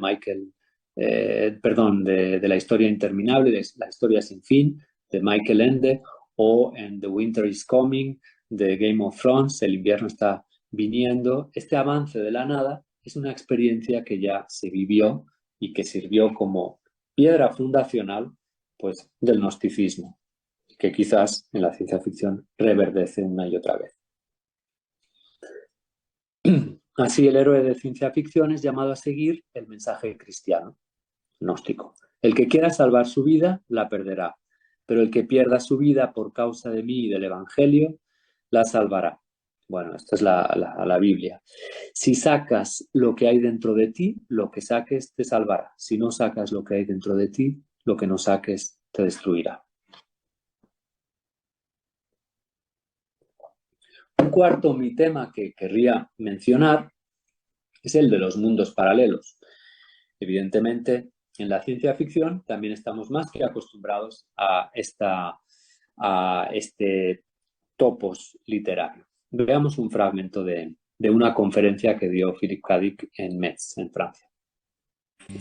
de La historia interminable, de La historia sin fin, de Michael Ende, o en The Winter is Coming, de Game of Thrones, El invierno está viniendo. Este avance de la nada es una experiencia que ya se vivió y que sirvió como piedra fundacional pues, del gnosticismo, que quizás en la ciencia ficción reverdece una y otra vez. Así, el héroe de ciencia ficción es llamado a seguir el mensaje cristiano, gnóstico. El que quiera salvar su vida, la perderá, pero el que pierda su vida por causa de mí y del Evangelio, la salvará. Bueno, esta es la Biblia. Si sacas lo que hay dentro de ti, lo que saques te salvará. Si no sacas lo que hay dentro de ti, lo que no saques te destruirá. Un cuarto mitema que querría mencionar es el de los mundos paralelos. Evidentemente, en la ciencia ficción también estamos más que acostumbrados a este topos literario. Veamos un fragmento de una conferencia que dio Philip K. Dick en Metz, en Francia.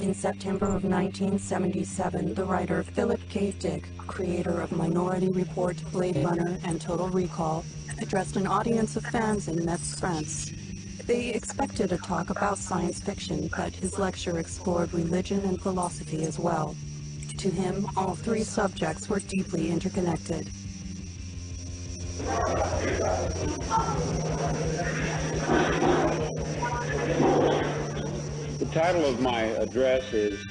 In September of 1977, the writer Philip K. Dick, creator of Minority Report, Blade Runner, and Total Recall, addressed an audience of fans in Metz, France. They expected a talk about science fiction, but his lecture explored religion and philosophy as well. To him, all three subjects were deeply interconnected. The title of my address is,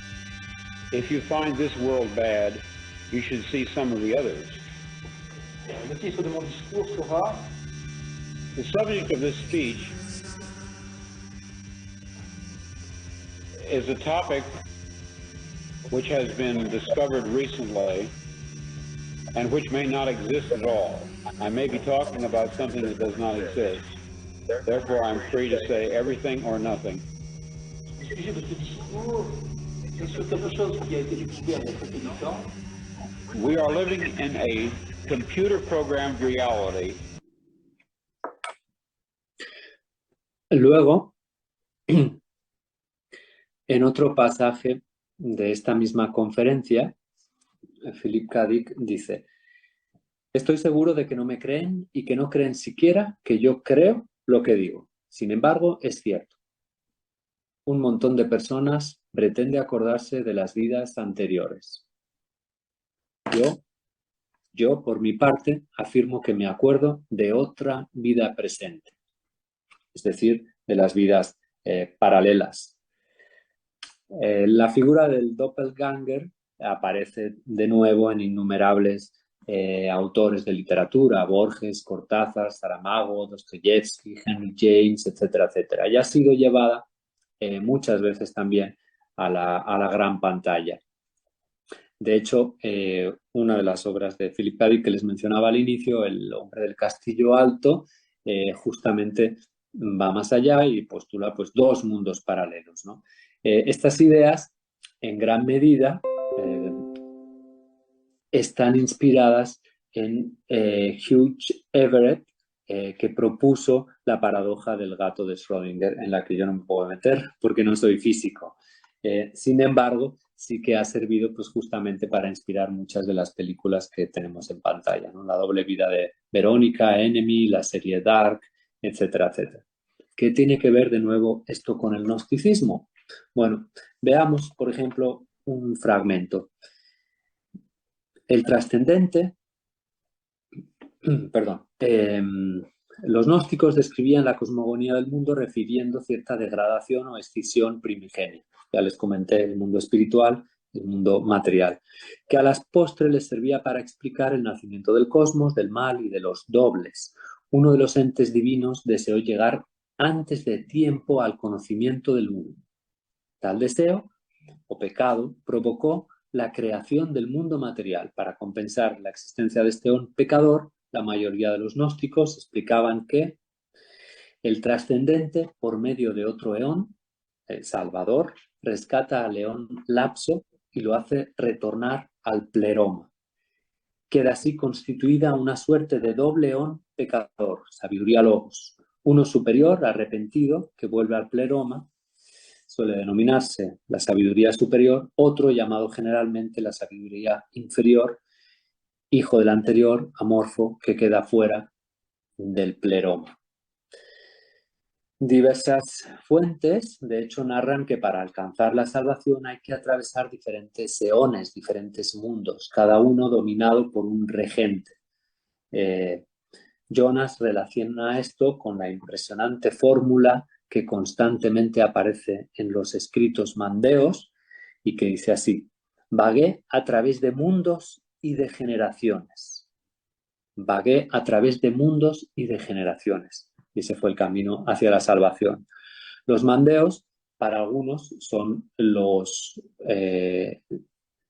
If You Find This World Bad, You Should See Some of the Others. Le titre de mon discours sera The subject of this speech is a topic which has been discovered recently and which may not exist at all. I may be talking about something that does not exist. Therefore, I'm free to say everything or nothing. le sujet de ce discours, c'est sur quelque chose qui a été découvert il y a très peu de temps. We are living in a computer-programmed reality. Luego, en otro pasaje de esta misma conferencia, Philip K. Dick dice: estoy seguro de que no me creen y que no creen siquiera que yo creo lo que digo. Sin embargo, es cierto. Un montón de personas pretende acordarse de las vidas anteriores. Yo, por mi parte, afirmo que me acuerdo de otra vida presente, es decir, de las vidas paralelas. La figura del doppelganger aparece de nuevo en innumerables autores de literatura: Borges, Cortázar, Saramago, Dostoyevsky, Henry James, etcétera, etcétera. Y ha sido llevada muchas veces también a la gran pantalla. De hecho, una de las obras de Philip K. Dick que les mencionaba al inicio, El hombre del castillo alto, justamente va más allá y postula pues dos mundos paralelos, ¿no? Estas ideas, en gran medida, están inspiradas en Hugh Everett, que propuso la paradoja del gato de Schrödinger, en la que yo no me puedo meter porque no soy físico. Sin embargo, sí que ha servido pues, justamente para inspirar muchas de las películas que tenemos en pantalla, ¿no? La doble vida de Verónica, Enemy, la serie Dark, etcétera, etcétera. ¿Qué tiene que ver de nuevo esto con el gnosticismo? Bueno, veamos, por ejemplo, un fragmento. El trascendente, perdón, los gnósticos describían la cosmogonía del mundo refiriendo cierta degradación o escisión primigenia. Ya les comenté el mundo espiritual, el mundo material, que a las postres les servía para explicar el nacimiento del cosmos, del mal y de los dobles. Uno de los entes divinos deseó llegar antes de tiempo al conocimiento del mundo. Tal deseo o pecado provocó la creación del mundo material. Para compensar la existencia de este pecador, la mayoría de los gnósticos explicaban que el trascendente, por medio de otro eón, el Salvador, rescata al eón lapso y lo hace retornar al pleroma. Queda así constituida una suerte de doble eón pecador, sabiduría logos, uno superior, arrepentido, que vuelve al pleroma, suele denominarse la sabiduría superior, otro llamado generalmente la sabiduría inferior, hijo del anterior, amorfo, que queda fuera del pleroma. Diversas fuentes, de hecho, narran que para alcanzar la salvación hay que atravesar diferentes eones, diferentes mundos, cada uno dominado por un regente. Jonas relaciona esto con la impresionante fórmula que constantemente aparece en los escritos mandeos y que dice así: vagué a través de mundos y de generaciones. Vagué a través de mundos y de generaciones. Y ese fue el camino hacia la salvación. Los mandeos, para algunos, son los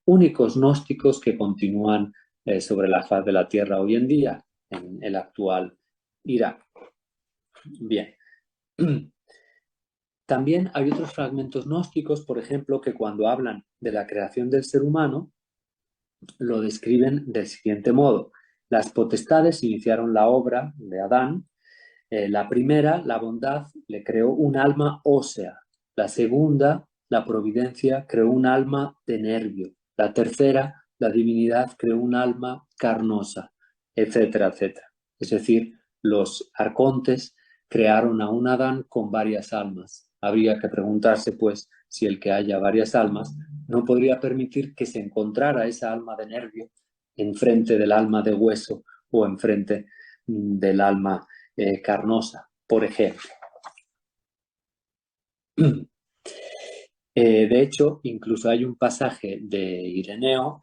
únicos gnósticos que continúan sobre la faz de la tierra hoy en día, en el actual Irak. Bien. También hay otros fragmentos gnósticos, por ejemplo, que cuando hablan de la creación del ser humano, lo describen del siguiente modo. Las potestades iniciaron la obra de Adán. La primera, la bondad, le creó un alma ósea. La segunda, la providencia, creó un alma de nervio. La tercera, la divinidad, creó un alma carnosa, etcétera, etcétera. Es decir, los arcontes crearon a un Adán con varias almas. Habría que preguntarse, pues, si el que haya varias almas no podría permitir que se encontrara esa alma de nervio enfrente del alma de hueso o enfrente del alma carnosa, por ejemplo. De hecho, incluso hay un pasaje de Ireneo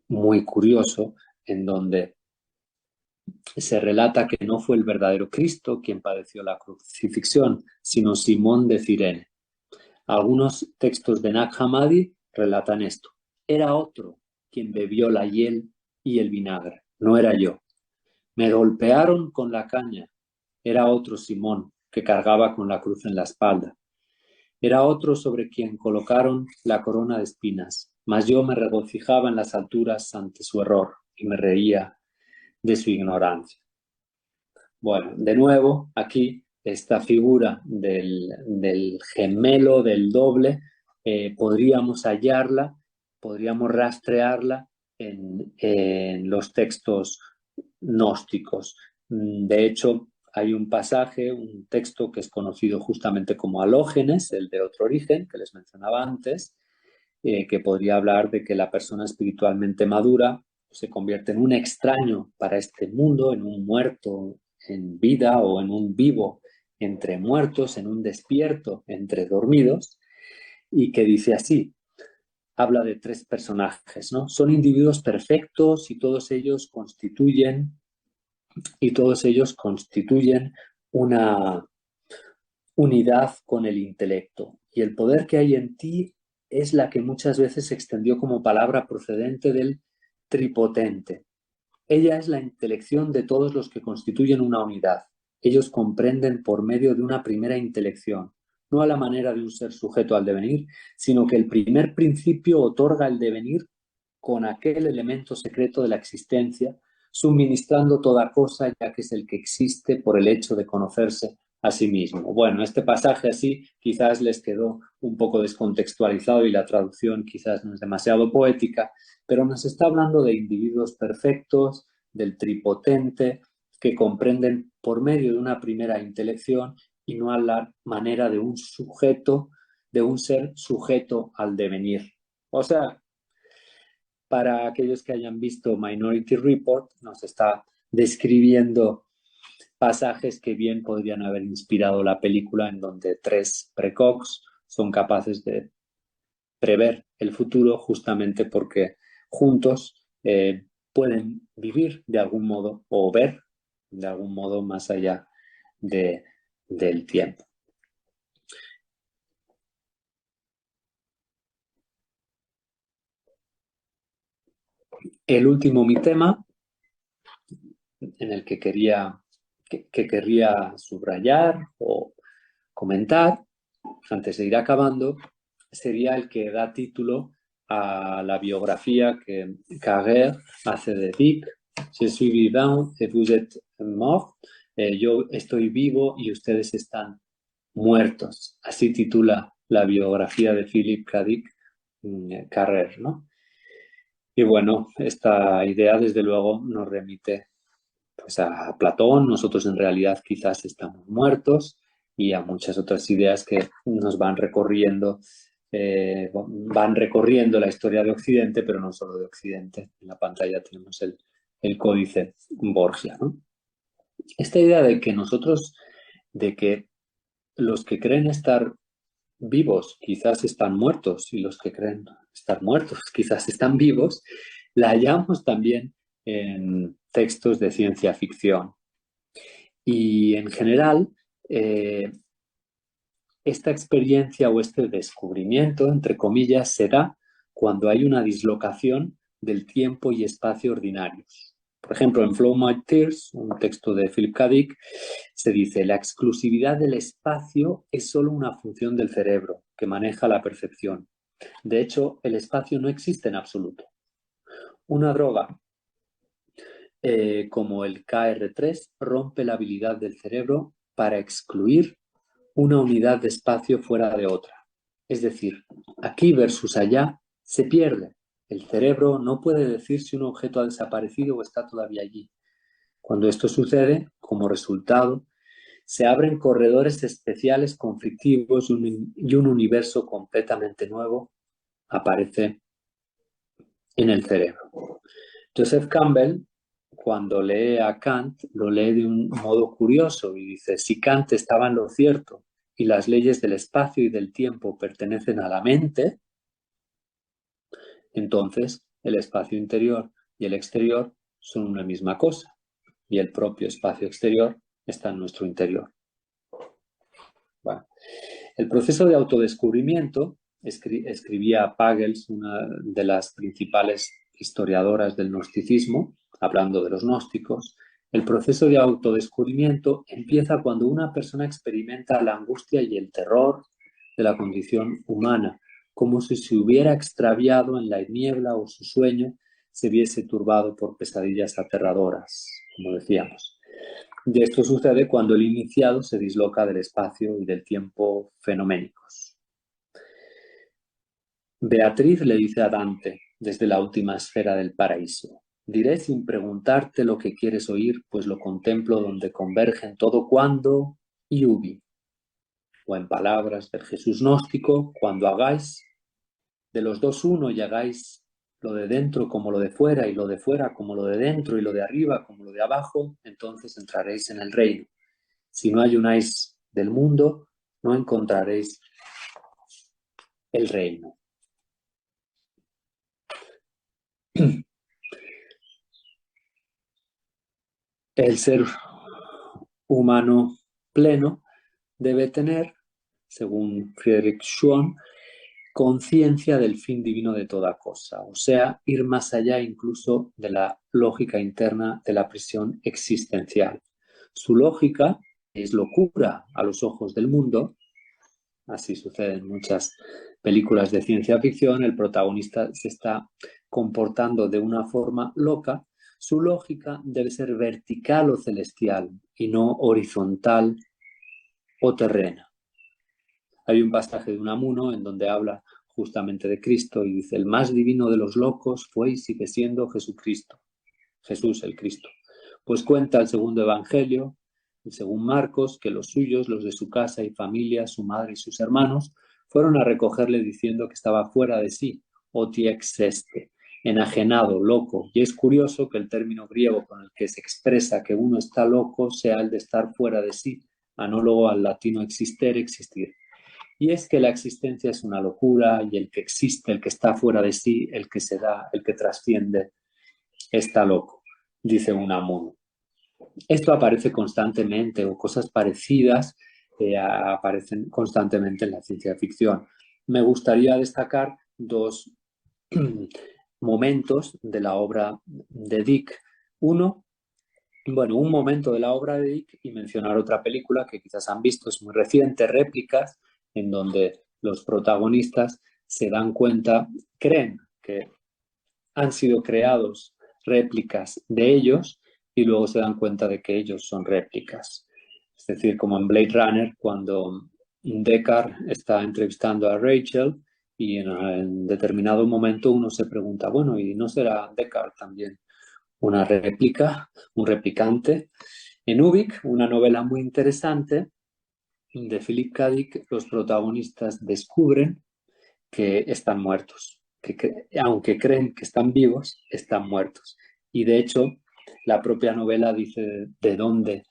muy curioso en donde se relata que no fue el verdadero Cristo quien padeció la crucifixión, sino Simón de Cirene. Algunos textos de Nag Hammadi relatan esto. Era otro quien bebió la hiel y el vinagre, no era yo. Me golpearon con la caña. Era otro Simón que cargaba con la cruz en la espalda. Era otro sobre quien colocaron la corona de espinas, mas yo me regocijaba en las alturas ante su error y me reía de su ignorancia. Bueno, de nuevo, aquí esta figura del gemelo, del doble, podríamos hallarla, podríamos rastrearla en los textos gnósticos. De hecho, hay un pasaje, un texto que es conocido justamente como Halógenes, el de otro origen, que les mencionaba antes, que podría hablar de que la persona espiritualmente madura se convierte en un extraño para este mundo, en un muerto en vida o en un vivo entre muertos, en un despierto entre dormidos, y que dice así, habla de tres personajes, ¿no? Son individuos perfectos y todos ellos constituyen una unidad con el intelecto. Y el poder que hay en ti es la que muchas veces se extendió como palabra procedente del tripotente. Ella es la intelección de todos los que constituyen una unidad. Ellos comprenden por medio de una primera intelección, no a la manera de un ser sujeto al devenir, sino que el primer principio otorga el devenir con aquel elemento secreto de la existencia, suministrando toda cosa, ya que es el que existe por el hecho de conocerse a sí mismo. Bueno, este pasaje así quizás les quedó un poco descontextualizado y la traducción quizás no es demasiado poética, pero nos está hablando de individuos perfectos, del tripotente, que comprenden por medio de una primera intelección y no a la manera de un sujeto, de un ser sujeto al devenir. O sea, para aquellos que hayan visto Minority Report, nos está describiendo pasajes que bien podrían haber inspirado la película, en donde 3 precogs son capaces de prever el futuro justamente porque juntos pueden vivir de algún modo o ver de algún modo más allá del tiempo. El último mi tema, en el que querría subrayar o comentar, antes de ir acabando, sería el que da título a la biografía que Carrère hace de Dick, Je suis vivant et vous êtes mort. Yo estoy vivo y ustedes están muertos. Así titula la biografía de Philip K. Dick Carrère, ¿no? Y bueno, esta idea desde luego nos remite pues a Platón. Nosotros en realidad quizás estamos muertos, y a muchas otras ideas que nos van recorriendo la historia de Occidente, pero no solo de Occidente. En la pantalla tenemos el códice Borgia, ¿no? Esta idea de que los que creen estar vivos quizás están muertos y los que creen estar muertos quizás están vivos, la hallamos también en textos de ciencia ficción. Y en general, esta experiencia o este descubrimiento, entre comillas, se da cuando hay una dislocación del tiempo y espacio ordinarios. Por ejemplo, en Flow My Tears, un texto de Philip K. Dick, se dice: la exclusividad del espacio es solo una función del cerebro que maneja la percepción. De hecho, el espacio no existe en absoluto. Una droga como el KR3 rompe la habilidad del cerebro para excluir una unidad de espacio fuera de otra. Es decir, aquí versus allá se pierde. El cerebro no puede decir si un objeto ha desaparecido o está todavía allí. Cuando esto sucede, como resultado, se abren corredores especiales conflictivos y un universo completamente nuevo aparece en el cerebro. Joseph Campbell, cuando lee a Kant, lo lee de un modo curioso y dice: si Kant estaba en lo cierto y las leyes del espacio y del tiempo pertenecen a la mente, entonces el espacio interior y el exterior son una misma cosa, y el propio espacio exterior está en nuestro interior. Bueno, el proceso de autodescubrimiento, escribía Pagels, una de las principales historiadoras del gnosticismo, hablando de los gnósticos, el proceso de autodescubrimiento empieza cuando una persona experimenta la angustia y el terror de la condición humana, como si se hubiera extraviado en la niebla o su sueño se viese turbado por pesadillas aterradoras, como decíamos. Y esto sucede cuando el iniciado se disloca del espacio y del tiempo fenoménicos. Beatriz le dice a Dante desde la última esfera del paraíso: diré sin preguntarte lo que quieres oír, pues lo contemplo donde convergen todo cuando y ubi. O en palabras del Jesús gnóstico: cuando hagáis de los dos uno y hagáis lo de dentro como lo de fuera, y lo de fuera como lo de dentro, y lo de arriba como lo de abajo, entonces entraréis en el reino. Si no ayunáis del mundo, no encontraréis el reino. El ser humano pleno debe tener, según Friedrich Schwann, conciencia del fin divino de toda cosa, o sea, ir más allá incluso de la lógica interna de la prisión existencial. Su lógica es locura a los ojos del mundo. Así sucede en muchas películas de ciencia ficción. El protagonista se está comportando de una forma loca Su lógica debe ser vertical o celestial y no horizontal o terrena. Hay un pasaje de Unamuno en donde habla justamente de Cristo y dice: el más divino de los locos fue y sigue siendo Jesucristo, Jesús el Cristo. Pues cuenta el segundo evangelio, según Marcos, que los suyos, los de su casa y familia, su madre y sus hermanos, fueron a recogerle diciendo que estaba fuera de sí, oti exeste, enajenado, loco. Y es curioso que el término griego con el que se expresa que uno está loco sea el de estar fuera de sí, análogo al latino existere, existir. Y es que la existencia es una locura y el que existe, el que está fuera de sí, el que se da, el que trasciende, está loco, dice Unamuno. Esto aparece constantemente, o cosas parecidas aparecen constantemente en la ciencia ficción. Me gustaría destacar dos momentos de la obra de Dick. Un momento de la obra de Dick, y mencionar otra película que quizás han visto, es muy reciente, Réplicas, en donde los protagonistas se dan cuenta, creen que han sido creados réplicas de ellos y luego se dan cuenta de que ellos son réplicas. Es decir, como en Blade Runner, cuando Deckard está entrevistando a Rachel y en determinado momento uno se pregunta, bueno, ¿y no será Deckard también una réplica, un replicante? En Ubik, una novela muy interesante de Philip K. Dick, los protagonistas descubren que están muertos, que aunque creen que están vivos, están muertos. Y de hecho, la propia novela dice de dónde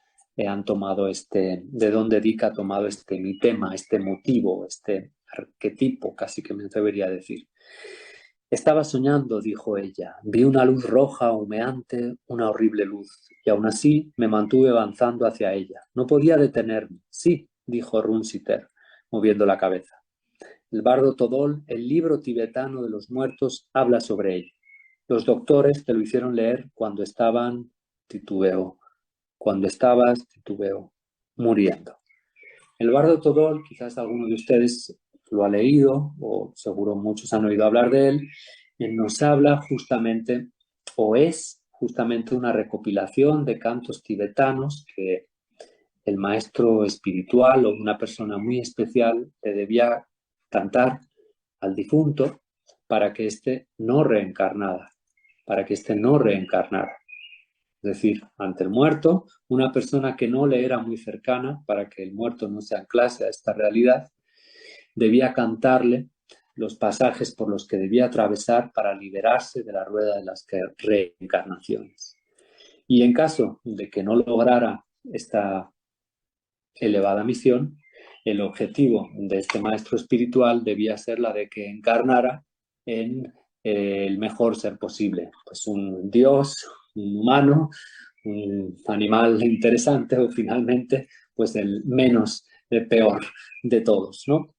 han tomado de dónde Dick ha tomado este mitema, este motivo, este arquetipo, casi que me atrevería a decir. Estaba soñando, dijo ella. Vi una luz roja, humeante, una horrible luz, y aún así me mantuve avanzando hacia ella. No podía detenerme. Sí, dijo Runsiter, moviendo la cabeza. El bardo Todol, el libro tibetano de los muertos, habla sobre ello. Los doctores te lo hicieron leer cuando estaban, cuando estabas, muriendo. El bardo Todol, quizás alguno de ustedes lo ha leído, o seguro muchos han oído hablar de él, nos habla justamente, o es justamente una recopilación de cantos tibetanos que el maestro espiritual o una persona muy especial le debía cantar al difunto para que éste no reencarnara, Es decir, ante el muerto, una persona que no le era muy cercana, para que el muerto no se anclase a esta realidad, debía cantarle los pasajes por los que debía atravesar para liberarse de la rueda de las reencarnaciones. Y en caso de que no lograra esta elevada misión, el objetivo de este maestro espiritual debía ser la de que encarnara en el mejor ser posible, pues un dios, un humano, un animal interesante o finalmente pues el menos peor de todos, ¿no?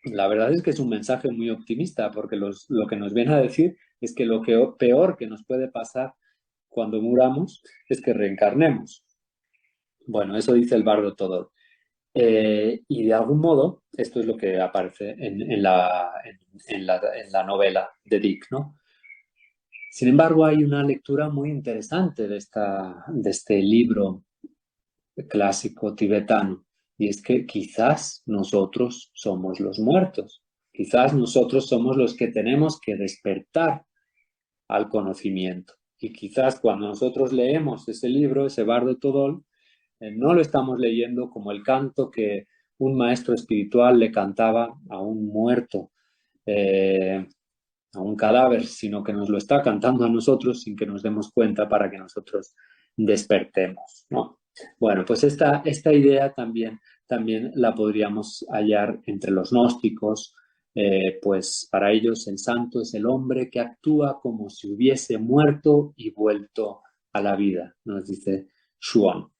La verdad es que es un mensaje muy optimista porque lo que nos viene a decir es que lo peor que nos puede pasar cuando muramos es que reencarnemos. Bueno, eso dice el bardo Todol. Y de algún modo, esto es lo que aparece en la novela de Dick, ¿no? Sin embargo, hay una lectura muy interesante de este libro clásico tibetano, y es que quizás nosotros somos los muertos, quizás nosotros somos los que tenemos que despertar al conocimiento. Y quizás cuando nosotros leemos ese libro, ese bardo Todol, no lo estamos leyendo como el canto que un maestro espiritual le cantaba a un muerto, a un cadáver, sino que nos lo está cantando a nosotros sin que nos demos cuenta para que nosotros despertemos, ¿no? Bueno, pues esta idea también la podríamos hallar entre los gnósticos, pues para ellos el santo es el hombre que actúa como si hubiese muerto y vuelto a la vida, nos dice Schuon.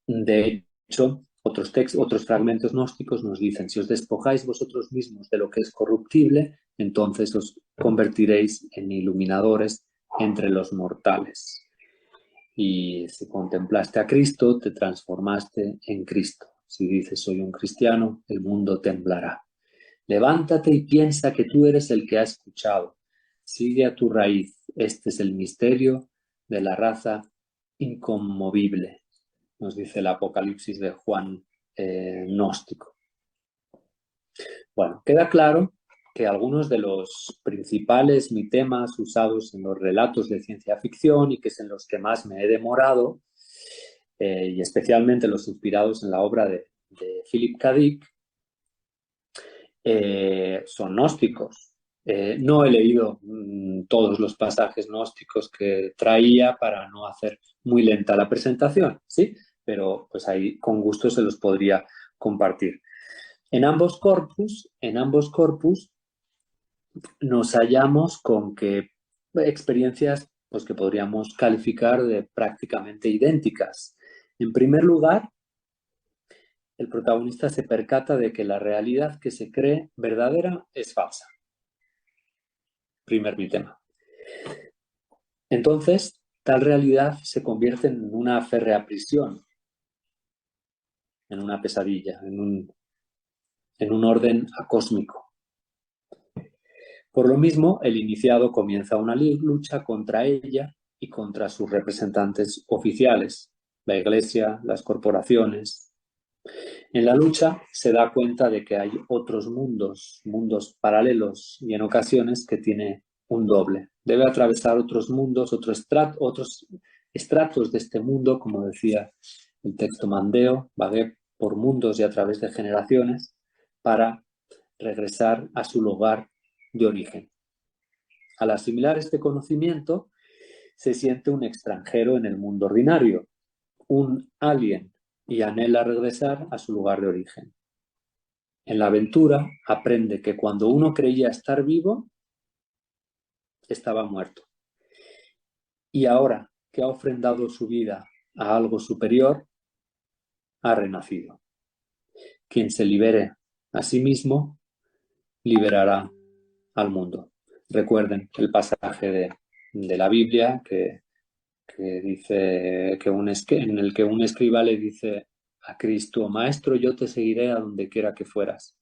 De hecho, otros fragmentos gnósticos nos dicen: si os despojáis vosotros mismos de lo que es corruptible, entonces os convertiréis en iluminadores entre los mortales. Y si contemplaste a Cristo, te transformaste en Cristo. Si dices soy un cristiano, el mundo temblará. Levántate y piensa que tú eres el que ha escuchado. sigue a tu raíz. Este es el misterio de la raza inconmovible, nos dice el Apocalipsis de Juan gnóstico. Bueno, queda claro que algunos de los principales mitemas usados en los relatos de ciencia ficción y que es en los que más me he demorado, y especialmente los inspirados en la obra de Philip K. Dick, son gnósticos. No he leído todos los pasajes gnósticos que traía para no hacer muy lenta la presentación, ¿sí? Pero pues ahí con gusto se los podría compartir. En ambos corpus nos hallamos con que experiencias pues, que podríamos calificar de prácticamente idénticas. En primer lugar, el protagonista se percata de que la realidad que se cree verdadera es falsa. Primer mitema. Entonces, tal realidad se convierte en una férrea prisión, en una pesadilla, en un orden acósmico. Por lo mismo, el iniciado comienza una lucha contra ella y contra sus representantes oficiales, la Iglesia, las corporaciones. En la lucha se da cuenta de que hay otros mundos paralelos y en ocasiones que tiene un doble. Debe atravesar otros mundos, otros estratos de este mundo, como decía el texto Mandeo, vagué por mundos y a través de generaciones para regresar a su lugar de origen. Al asimilar este conocimiento, se siente un extranjero en el mundo ordinario, un alien, y anhela regresar a su lugar de origen. En la aventura aprende que cuando uno creía estar vivo, estaba muerto. Y ahora que ha ofrendado su vida a algo superior, ha renacido. Quien se libere a sí mismo, liberará al mundo. Recuerden el pasaje de la Biblia que dice en el que un escriba le dice a Cristo: Maestro, yo te seguiré a donde quiera que fueras.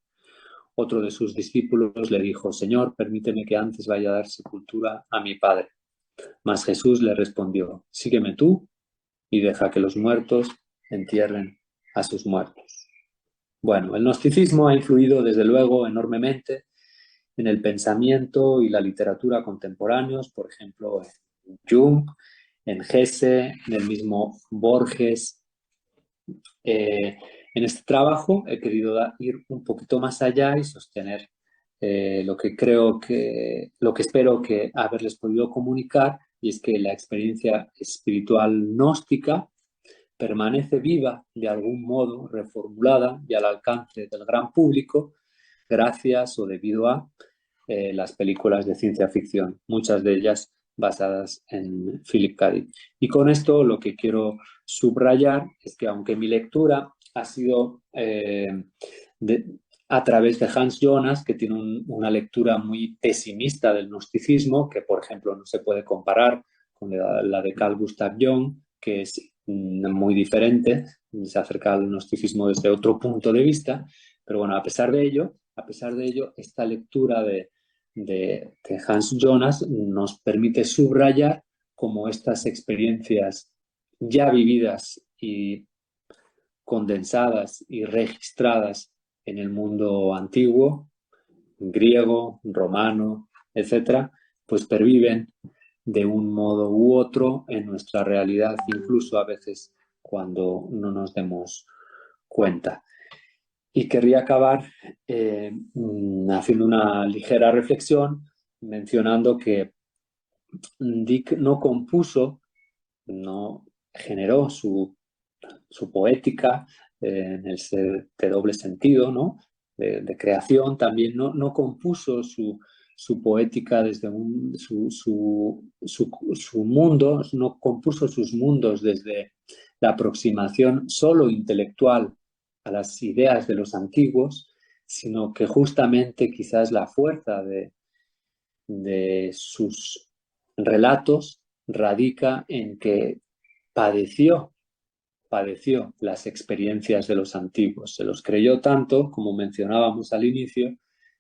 Otro de sus discípulos le dijo: Señor, permíteme que antes vaya a dar sepultura a mi padre. Mas Jesús le respondió: sígueme tú y deja que los muertos entierren a sus muertos. Bueno, el gnosticismo ha influido desde luego enormemente en el pensamiento y la literatura contemporáneos, por ejemplo, en Jung, en Hesse, en el mismo Borges. En este trabajo he querido ir un poquito más allá y sostener lo que espero que haberles podido comunicar, y es que la experiencia espiritual gnóstica permanece viva de algún modo, reformulada y al alcance del gran público gracias o debido a las películas de ciencia ficción, muchas de ellas basadas en Philip K. Dick. Y con esto lo que quiero subrayar es que aunque mi lectura ha sido a través de Hans Jonas, que tiene una lectura muy pesimista del gnosticismo, que por ejemplo no se puede comparar con la de Carl Gustav Jung, que es muy diferente, se acerca al gnosticismo desde otro punto de vista, pero bueno, a pesar de ello, esta lectura de Hans Jonas nos permite subrayar cómo estas experiencias ya vividas y condensadas y registradas en el mundo antiguo, griego, romano, etcétera, pues perviven de un modo u otro en nuestra realidad, incluso a veces cuando no nos demos cuenta. Y querría acabar haciendo una ligera reflexión, mencionando que Dick no generó su poética en de doble sentido, ¿no? de creación, también no compuso su poética desde su mundo, no compuso sus mundos desde la aproximación solo intelectual a las ideas de los antiguos, sino que justamente quizás la fuerza de sus relatos radica en que padeció las experiencias de los antiguos. Se los creyó tanto, como mencionábamos al inicio,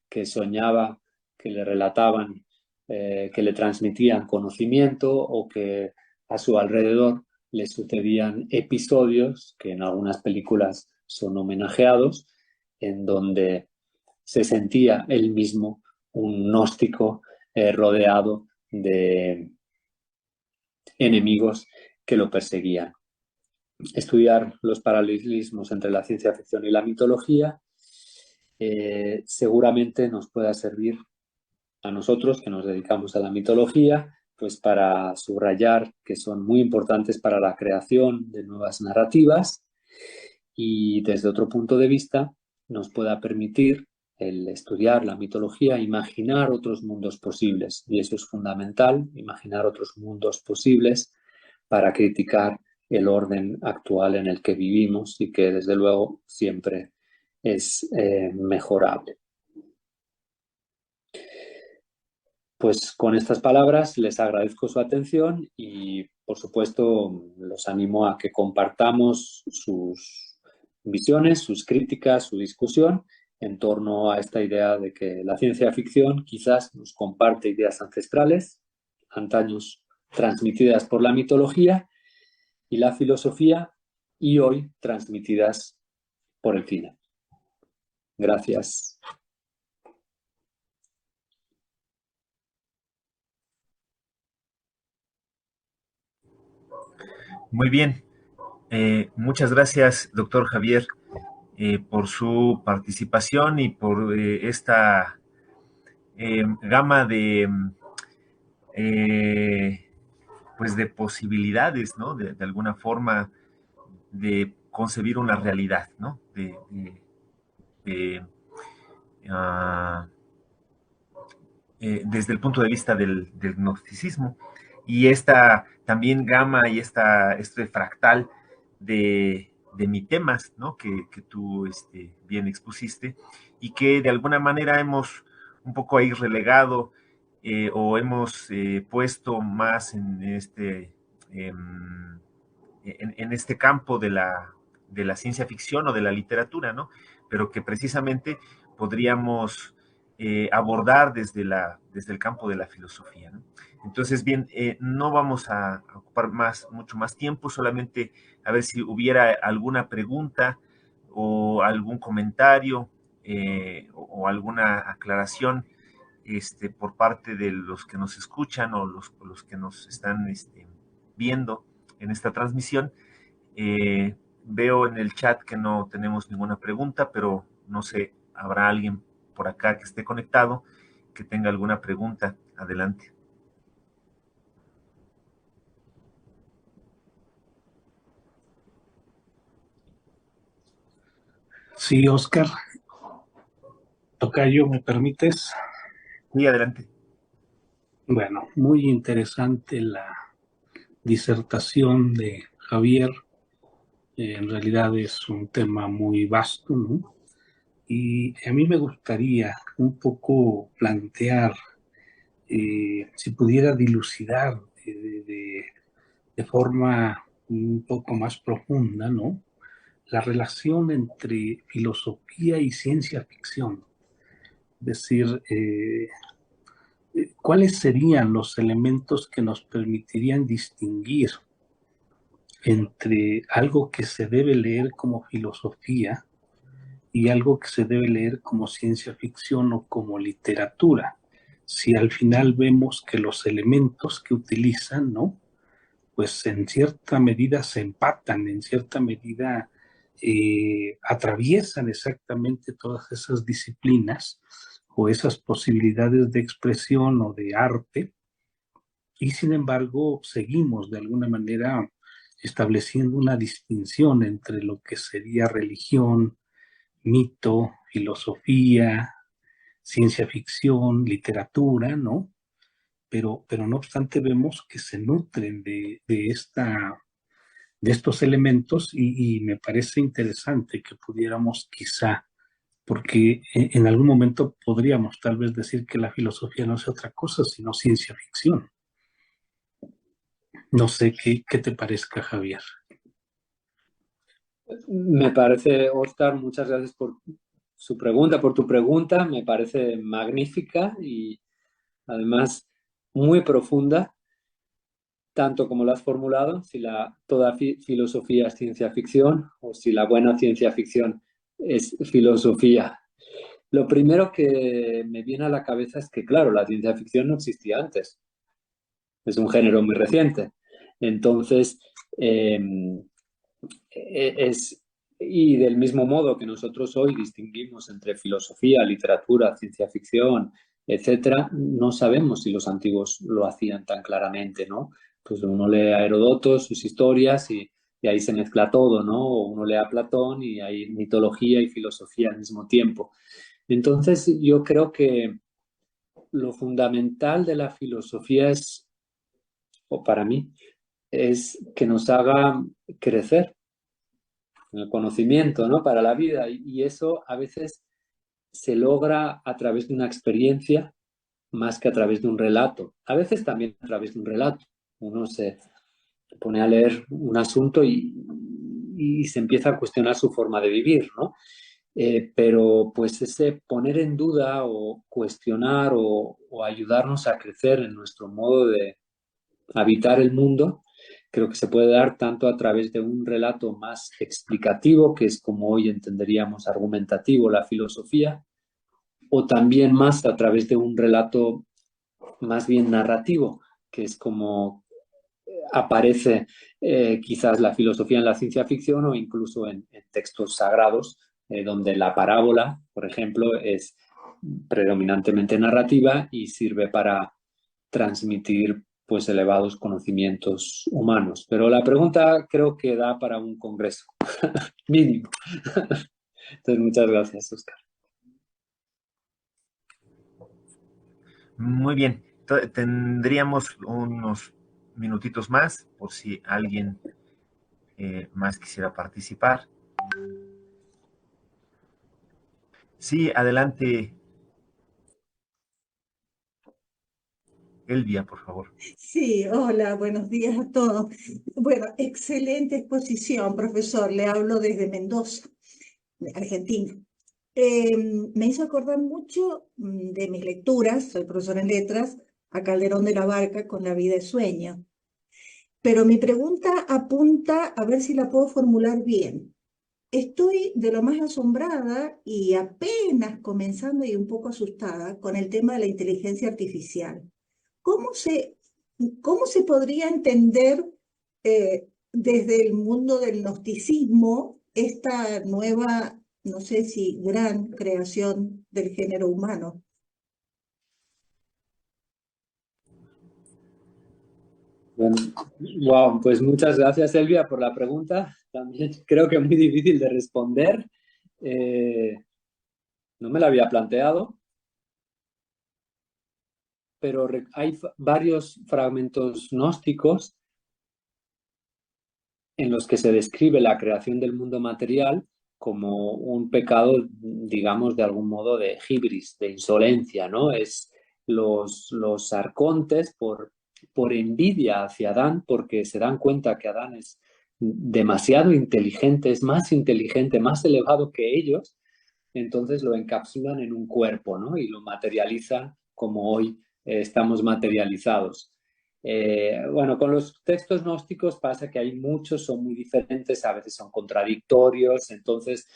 que soñaba que le relataban que le transmitían conocimiento o que a su alrededor le sucedían episodios que en algunas películas son homenajeados, en donde se sentía él mismo un gnóstico rodeado de enemigos que lo perseguían. Estudiar los paralelismos entre la ciencia ficción y la mitología seguramente nos pueda servir a nosotros que nos dedicamos a la mitología, pues para subrayar que son muy importantes para la creación de nuevas narrativas y desde otro punto de vista nos pueda permitir el estudiar la mitología, imaginar otros mundos posibles. Y eso es fundamental, imaginar otros mundos posibles para criticar el orden actual en el que vivimos y que desde luego siempre es mejorable. Pues con estas palabras les agradezco su atención y por supuesto los animo a que compartamos sus visiones, sus críticas, su discusión en torno a esta idea de que la ciencia ficción quizás nos comparte ideas ancestrales, antaños transmitidas por la mitología y la filosofía y hoy transmitidas por el cine. Gracias. Muy bien. Muchas gracias, doctor Javier, por su participación y por esta gama de, pues de posibilidades, ¿no? De alguna forma de concebir una realidad, ¿no? Desde el punto de vista del gnosticismo. Y esta también gama y este fractal de mitemas, ¿no? Que tú bien expusiste y que de alguna manera hemos un poco ahí relegado o hemos puesto más en este campo de la ciencia ficción o de la literatura, ¿no? Pero que precisamente podríamos abordar desde el campo de la filosofía, ¿no? Entonces, bien, no vamos a ocupar mucho más tiempo, solamente a ver si hubiera alguna pregunta o algún comentario o alguna aclaración por parte de los que nos escuchan o los que nos están viendo en esta transmisión. Veo en el chat que no tenemos ninguna pregunta, pero no sé, habrá alguien por acá que esté conectado que tenga alguna pregunta. Adelante. Sí, Oscar. Tocayo, ¿me permites? Sí, adelante. Bueno, muy interesante la disertación de Javier. En realidad es un tema muy vasto, ¿no? Y a mí me gustaría un poco plantear, si pudiera dilucidar de forma un poco más profunda, ¿no? La relación entre filosofía y ciencia ficción. Es decir, ¿cuáles serían los elementos que nos permitirían distinguir entre algo que se debe leer como filosofía y algo que se debe leer como ciencia ficción o como literatura? Si al final vemos que los elementos que utilizan, ¿no? Pues en cierta medida se empatan, en cierta medida atraviesan exactamente todas esas disciplinas o esas posibilidades de expresión o de arte, y sin embargo seguimos de alguna manera estableciendo una distinción entre lo que sería religión, mito, filosofía, ciencia ficción, literatura, ¿no? Pero no obstante vemos que se nutren de estos elementos y me parece interesante que pudiéramos quizá, porque en algún momento podríamos tal vez decir que la filosofía no es otra cosa sino ciencia ficción. No sé qué te parezca, Javier. Me parece, Oscar, muchas gracias por su pregunta, por tu pregunta. Me parece magnífica y además muy profunda, tanto como lo has formulado, si toda filosofía es ciencia ficción o si la buena ciencia ficción es filosofía. Lo primero que me viene a la cabeza es que, claro, la ciencia ficción no existía antes. Es un género muy reciente. Entonces, y del mismo modo que nosotros hoy distinguimos entre filosofía, literatura, ciencia ficción, etcétera, no sabemos si los antiguos lo hacían tan claramente, ¿no? Pues uno lee a Heródoto, sus historias y ahí se mezcla todo, ¿no? O uno lee a Platón y hay mitología y filosofía al mismo tiempo. Entonces, yo creo que lo fundamental de la filosofía es, o para mí, es que nos haga crecer en el conocimiento, ¿no? Para la vida. Y eso a veces se logra a través de una experiencia más que a través de un relato. A veces también a través de un relato. Uno se pone a leer un asunto y se empieza a cuestionar su forma de vivir, ¿no? Pero pues ese poner en duda o cuestionar o ayudarnos a crecer en nuestro modo de habitar el mundo, creo que se puede dar tanto a través de un relato más explicativo, que es como hoy entenderíamos argumentativo la filosofía, o también más a través de un relato más bien narrativo, que es como aparece quizás la filosofía en la ciencia ficción o incluso en textos sagrados, donde la parábola, por ejemplo, es predominantemente narrativa y sirve para transmitir pues elevados conocimientos humanos. Pero la pregunta creo que da para un congreso mínimo. Entonces, muchas gracias, Óscar. Muy bien. Tendríamos unos minutitos más por si alguien más quisiera participar. Sí, adelante, Elvia, por favor. Sí, hola, buenos días a todos. Bueno, excelente exposición, profesor. Le hablo desde Mendoza, de Argentina. Me hizo acordar mucho de mis lecturas, soy profesora en letras, a Calderón de la Barca con La vida es sueño. Pero mi pregunta apunta a ver si la puedo formular bien. Estoy de lo más asombrada y apenas comenzando y un poco asustada con el tema de la inteligencia artificial. ¿Cómo se podría entender desde el mundo del gnosticismo esta nueva, no sé si gran creación del género humano? Bueno, wow, pues muchas gracias, Elvia, por la pregunta. También creo que es muy difícil de responder. No me la había planteado, pero hay varios fragmentos gnósticos en los que se describe la creación del mundo material como un pecado, digamos, de algún modo de hibris, de insolencia, ¿no? Es los arcontes por envidia hacia Adán, porque se dan cuenta que Adán es demasiado inteligente, es más inteligente, más elevado que ellos, entonces lo encapsulan en un cuerpo, ¿no? Y lo materializan como hoy estamos materializados. Bueno, con los textos gnósticos pasa que hay muchos, son muy diferentes, a veces son contradictorios, entonces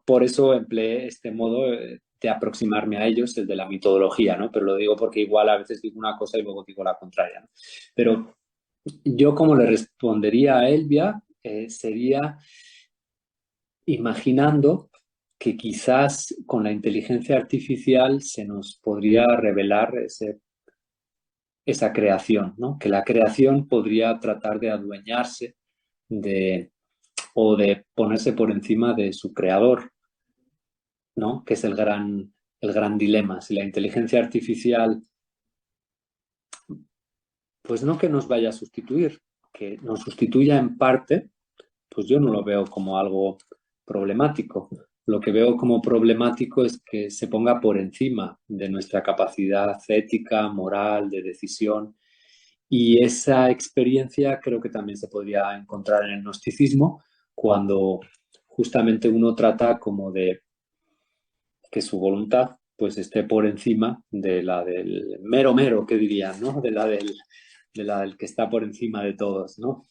por eso empleé este modo de aproximarme a ellos, el de la mitología, ¿no? Pero lo digo porque igual a veces digo una cosa y luego digo la contraria, ¿no? Pero yo como le respondería a Elvia sería imaginando que quizás con la inteligencia artificial se nos podría revelar esa creación, ¿no? Que la creación podría tratar de adueñarse o de ponerse por encima de su creador, ¿no? Que es el gran dilema. Si la inteligencia artificial, pues no que nos vaya a sustituir, que nos sustituya en parte, pues yo no lo veo como algo problemático. Lo que veo como problemático es que se ponga por encima de nuestra capacidad ética, moral, de decisión. Y esa experiencia creo que también se podría encontrar en el gnosticismo cuando justamente uno trata como de que su voluntad pues esté por encima de la del mero mero, que dirían, ¿no? De la del que está por encima de todos, ¿no?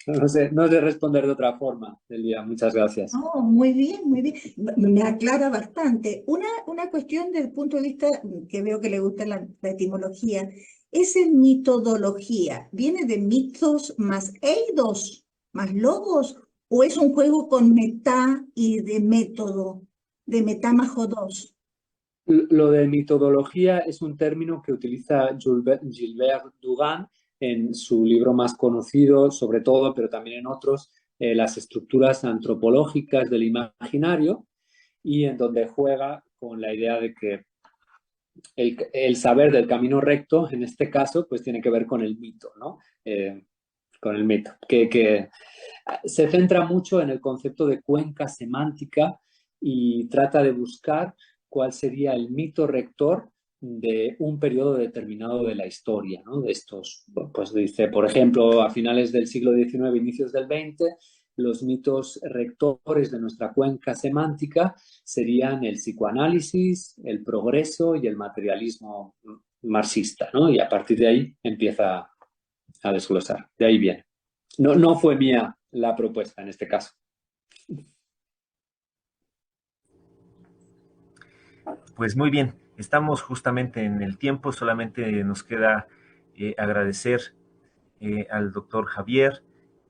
No sé responder de otra forma, Elia, muchas gracias. Oh, muy bien, muy bien. Me aclara bastante. Una cuestión desde el punto de vista que veo que le gusta la etimología. ¿Es en mitología? ¿Viene de mitos más eidos, más logos? ¿O es un juego con metá y de método, de metá más jodos? Lo de metodología es un término que utiliza Gilbert Dugan en su libro más conocido, sobre todo, pero también en otros, las estructuras antropológicas del imaginario, y en donde juega con la idea de que el saber del camino recto, en este caso, pues tiene que ver con el mito, ¿no? Con el mito, que se centra mucho en el concepto de cuenca semántica y trata de buscar cuál sería el mito rector de un periodo determinado de la historia, ¿no? De estos, pues dice, por ejemplo, a finales del siglo XIX, inicios del XX, los mitos rectores de nuestra cuenca semántica serían el psicoanálisis, el progreso y el materialismo marxista, ¿no? Y a partir de ahí empieza a desglosar. De ahí viene. No fue mía la propuesta en este caso. Pues muy bien, estamos justamente en el tiempo, solamente nos queda agradecer al doctor Javier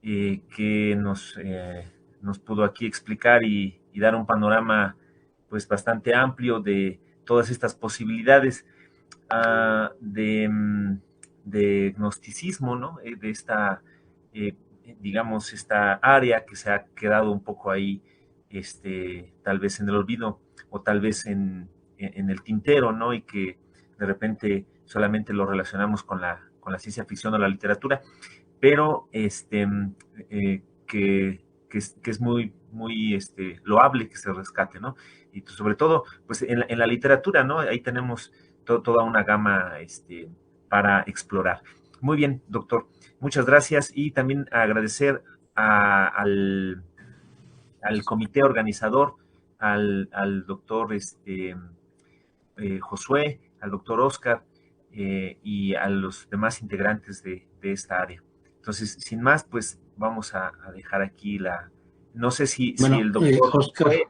que nos pudo aquí explicar y dar un panorama pues bastante amplio de todas estas posibilidades de gnosticismo, ¿no? De esta, eh, digamos, esta área que se ha quedado un poco ahí, tal vez en el olvido o tal vez en el tintero, ¿no? Y que de repente solamente lo relacionamos con la ciencia ficción o la literatura, pero que es muy, muy loable que se rescate, ¿no? Y sobre todo, pues en la literatura, ¿no? Ahí tenemos toda una gama para explorar. Muy bien, doctor. Muchas gracias y también agradecer al comité organizador, al doctor Josué, al doctor Oscar y a los demás integrantes de esta área. Entonces, sin más, pues vamos a dejar aquí la... No sé si Bueno, el doctor Oscar, Josué...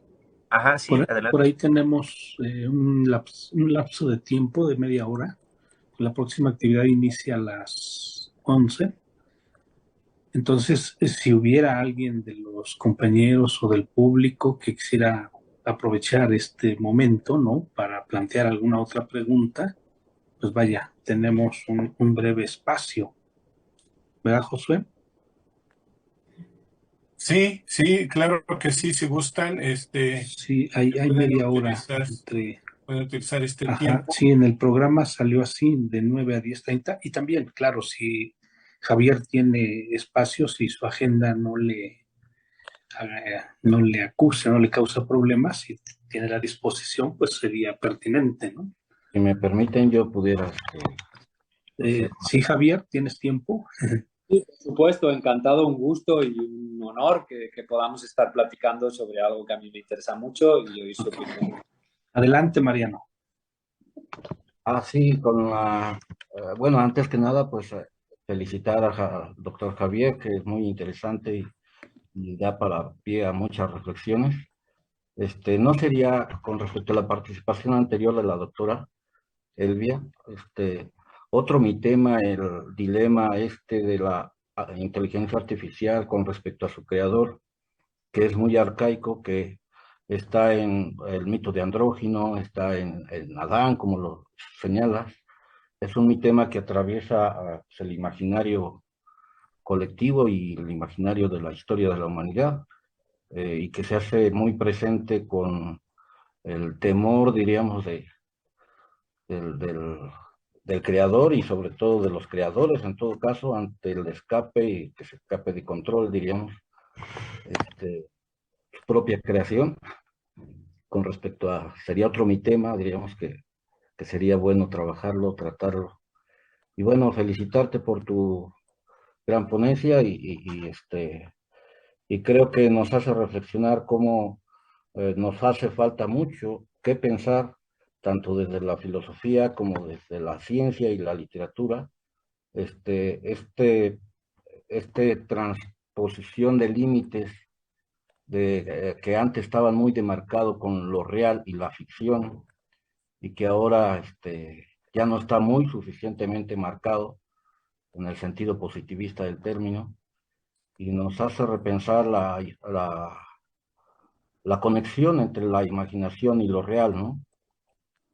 Ajá, sí, adelante. por ahí tenemos un lapso de tiempo de media hora. La próxima actividad inicia a las 11. Entonces, si hubiera alguien de los compañeros o del público que quisiera aprovechar este momento, ¿no? Para plantear alguna otra pregunta, pues vaya, tenemos un breve espacio. ¿Verdad, Josué? Sí, sí, claro que sí, si gustan, Sí, hay media hora entre... pueden utilizar este Ajá, tiempo. sí, en el programa salió así, de 9 a 10:30. Y también, claro, si Javier tiene espacios y su agenda no le acusa, no le causa problemas, si tiene la disposición, pues sería pertinente, ¿no? Si me permiten, yo pudiera... Sí, Javier, ¿tienes tiempo? Sí, por supuesto, encantado, un gusto y un honor que podamos estar platicando sobre algo que a mí me interesa mucho y oír su opinión. Adelante, Mariano. Sí, bueno, antes que nada, pues felicitar al doctor Javier, que es muy interesante y da para pie a muchas reflexiones. No sería con respecto a la participación anterior de la doctora Elvia, otro mi tema, el dilema de la inteligencia artificial con respecto a su creador, que es muy arcaico, que está en el mito de Andrógino, está en Adán, como lo señalas. Es un mi tema que atraviesa el imaginario colectivo y el imaginario de la historia de la humanidad, y que se hace muy presente con el temor, diríamos, del, del, del creador y sobre todo de los creadores, en todo caso, ante el escape y que se escape de control, diríamos, su propia creación. Con respecto a, sería otro mi tema, diríamos que sería bueno trabajarlo, tratarlo. Y bueno, felicitarte por tu gran ponencia y creo que nos hace reflexionar cómo nos hace falta mucho qué pensar, tanto desde la filosofía como desde la ciencia y la literatura, transposición de límites que antes estaban muy demarcados con lo real y la ficción, y que ahora ya no está muy suficientemente marcado en el sentido positivista del término, y nos hace repensar la conexión entre la imaginación y lo real, ¿no?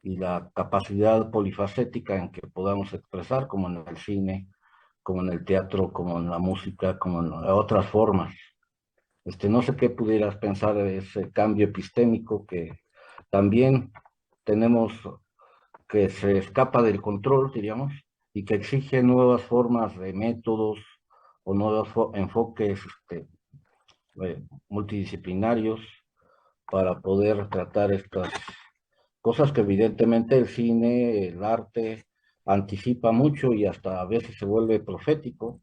Y la capacidad polifacética en que podamos expresar, como en el cine, como en el teatro, como en la música, como en otras formas. No sé qué pudieras pensar de ese cambio epistémico que también tenemos, que se escapa del control, diríamos, y que exige nuevas formas de métodos o nuevos enfoques multidisciplinarios para poder tratar estas cosas que evidentemente el cine, el arte, anticipa mucho y hasta a veces se vuelve profético,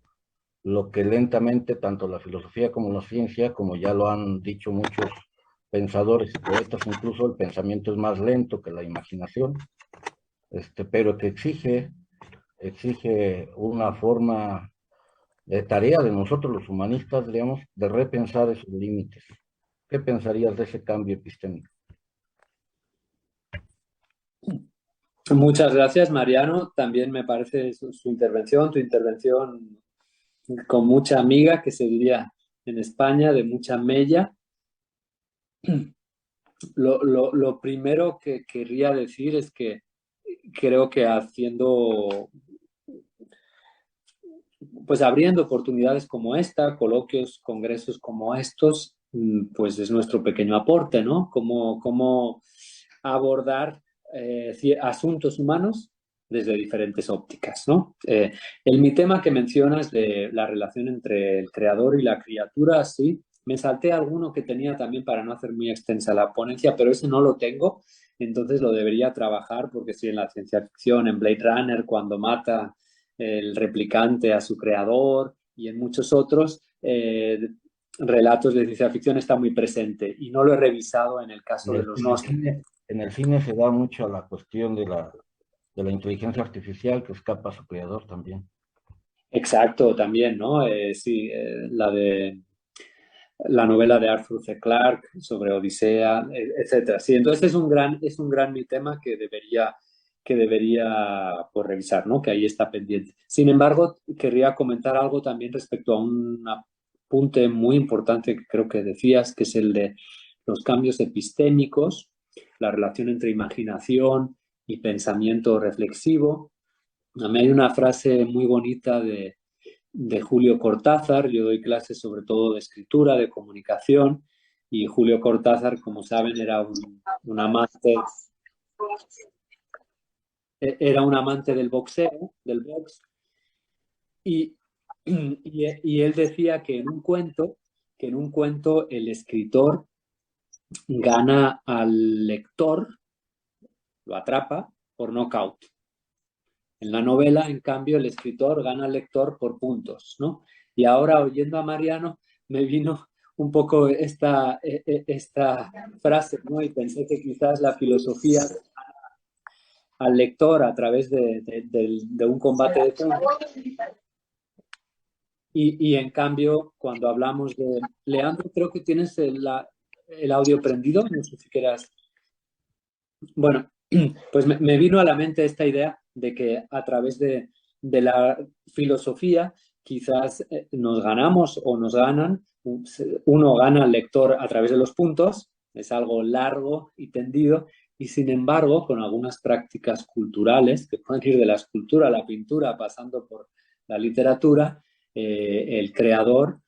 lo que lentamente tanto la filosofía como la ciencia, como ya lo han dicho muchos pensadores y poetas, incluso el pensamiento es más lento que la imaginación, pero que exige una forma de tarea de nosotros los humanistas, digamos, de repensar esos límites. ¿Qué pensarías de ese cambio epistémico? Muchas gracias, Mariano. También me parece tu intervención con mucha amiga, que se diría en España, de mucha mella. Lo primero que querría decir es que creo que pues abriendo oportunidades como esta, coloquios, congresos como estos, pues es nuestro pequeño aporte, ¿no? Cómo abordar asuntos humanos desde diferentes ópticas, ¿no? Mi tema que mencionas de la relación entre el creador y la criatura, sí, me salté alguno que tenía también para no hacer muy extensa la ponencia, pero ese no lo tengo, entonces lo debería trabajar, porque sí, en la ciencia ficción, en Blade Runner, cuando mata el replicante a su creador, y en muchos otros relatos de ciencia ficción está muy presente, y no lo he revisado en el caso de los gnósticos. En el cine se da mucho a la cuestión de la inteligencia artificial que escapa a su creador también. Exacto, también, ¿no? Sí, la novela de Arthur C. Clarke sobre Odisea, etcétera. Sí, entonces es un gran mi tema que debería pues, revisar, ¿no? Que ahí está pendiente. Sin embargo, querría comentar algo también respecto a un apunte muy importante que creo que decías, que es el de los cambios epistémicos, la relación entre imaginación y pensamiento reflexivo. A mí hay una frase muy bonita de Julio Cortázar. Yo doy clases sobre todo de escritura, de comunicación, y Julio Cortázar, como saben, era un amante del boxeo, del box, y él decía que en un cuento el escritor gana al lector, lo atrapa por nocaut. En la novela, en cambio, el escritor gana al lector por puntos, ¿no? Y ahora, oyendo a Mariano, me vino un poco esta frase, ¿no? Y pensé que quizás la filosofía al lector a través de un combate de puntos. Y en cambio, cuando hablamos de... Leandro, creo que tienes el audio prendido, no sé si quieras... Bueno, pues me vino a la mente esta idea de que a través de la filosofía quizás nos ganamos o nos ganan. Uno gana al lector a través de los puntos, es algo largo y tendido, y sin embargo, con algunas prácticas culturales, que pueden ir de la escultura a la pintura, pasando por la literatura, el creador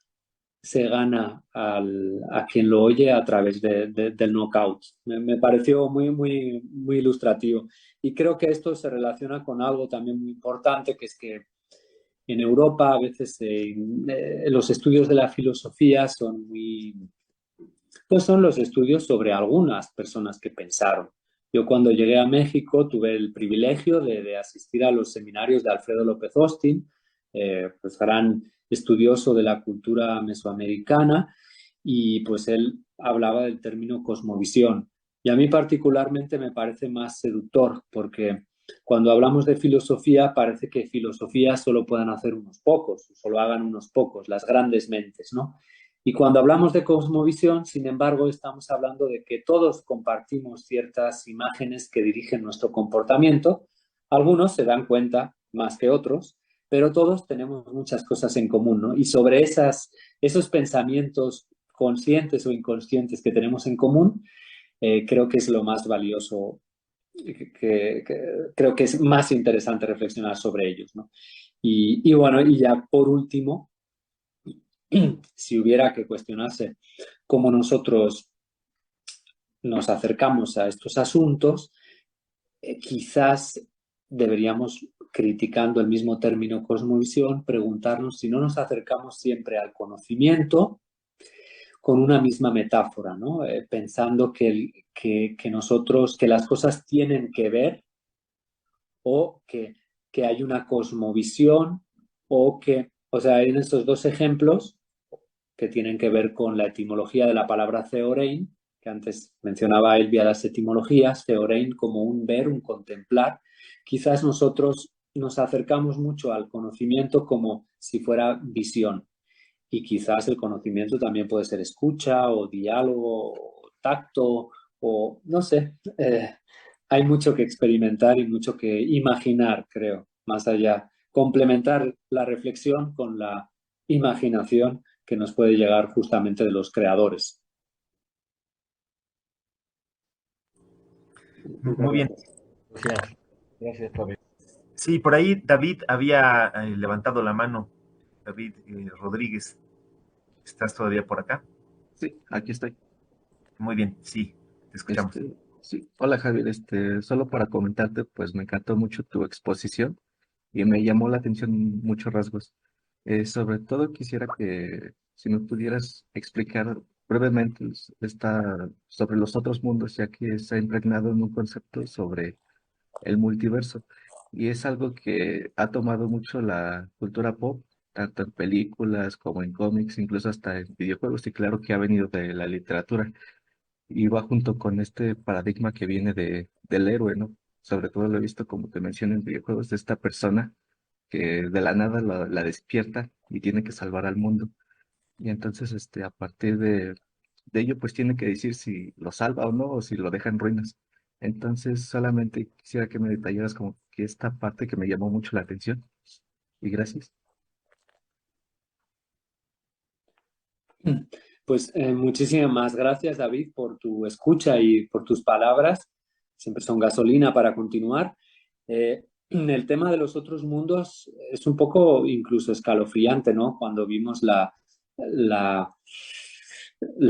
se gana a quien lo oye a través del knockout. Me pareció muy, muy, muy ilustrativo. Y creo que esto se relaciona con algo también muy importante, que es que en Europa a veces los estudios de la filosofía son son los estudios sobre algunas personas que pensaron. Yo cuando llegué a México tuve el privilegio de asistir a los seminarios de Alfredo López Austin, pues gran estudioso de la cultura mesoamericana, y pues él hablaba del término cosmovisión. Y a mí particularmente me parece más seductor, porque cuando hablamos de filosofía parece que filosofía solo puedan hacer unos pocos, solo hagan unos pocos, las grandes mentes, ¿no? Y cuando hablamos de cosmovisión, sin embargo, estamos hablando de que todos compartimos ciertas imágenes que dirigen nuestro comportamiento. Algunos se dan cuenta más que otros, pero todos tenemos muchas cosas en común, ¿no? Y sobre esos pensamientos conscientes o inconscientes que tenemos en común, creo que es lo más valioso, creo que es más interesante reflexionar sobre ellos, ¿no? Y bueno, y ya por último, si hubiera que cuestionarse cómo nosotros nos acercamos a estos asuntos, quizás deberíamos, criticando el mismo término cosmovisión, preguntarnos si no nos acercamos siempre al conocimiento con una misma metáfora, ¿no? Pensando que nosotros, que las cosas tienen que ver, o que hay una cosmovisión, o sea, en estos dos ejemplos que tienen que ver con la etimología de la palabra theorein, que antes mencionaba Elvia las etimologías, theorein como un ver, un contemplar. Quizás nosotros nos acercamos mucho al conocimiento como si fuera visión, y quizás el conocimiento también puede ser escucha o diálogo o tacto o no sé. Hay mucho que experimentar y mucho que imaginar, creo, más allá. Complementar la reflexión con la imaginación que nos puede llegar justamente de los creadores. Muy bien. Gracias. Gracias, Javier. Sí, por ahí David había levantado la mano. David Rodríguez, ¿estás todavía por acá? Sí, aquí estoy. Muy bien, sí, te escuchamos. Sí. Hola Javier, solo para comentarte, pues me encantó mucho tu exposición y me llamó la atención muchos rasgos. Sobre todo quisiera que si me pudieras explicar brevemente sobre los otros mundos, ya que está impregnado en un concepto sobre el multiverso. Y es algo que ha tomado mucho la cultura pop, tanto en películas como en cómics, incluso hasta en videojuegos, y claro que ha venido de la literatura. Y va junto con este paradigma que viene del héroe, ¿no? Sobre todo lo he visto, como te mencioné en videojuegos, de esta persona que de la nada la despierta y tiene que salvar al mundo. Y entonces, a partir de ello, pues tiene que decir si lo salva o no, o si lo deja en ruinas. Entonces, solamente quisiera que me detallaras como que esta parte que me llamó mucho la atención. Y gracias. Pues muchísimas gracias, David, por tu escucha y por tus palabras. Siempre son gasolina para continuar. El tema de los otros mundos es un poco incluso escalofriante, ¿no? Cuando vimos la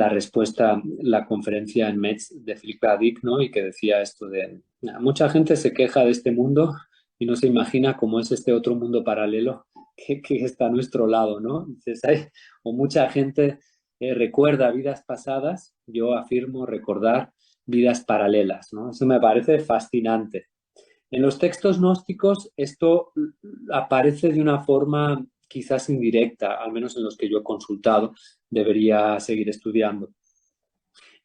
respuesta, la conferencia en Metz de Philip K. Dick, ¿no? Y que decía esto de, mucha gente se queja de este mundo y no se imagina cómo es este otro mundo paralelo que está a nuestro lado, ¿no? Entonces, o mucha gente recuerda vidas pasadas, yo afirmo recordar vidas paralelas, ¿no? Eso me parece fascinante. En los textos gnósticos esto aparece de una forma quizás indirecta, al menos en los que yo he consultado, debería seguir estudiando.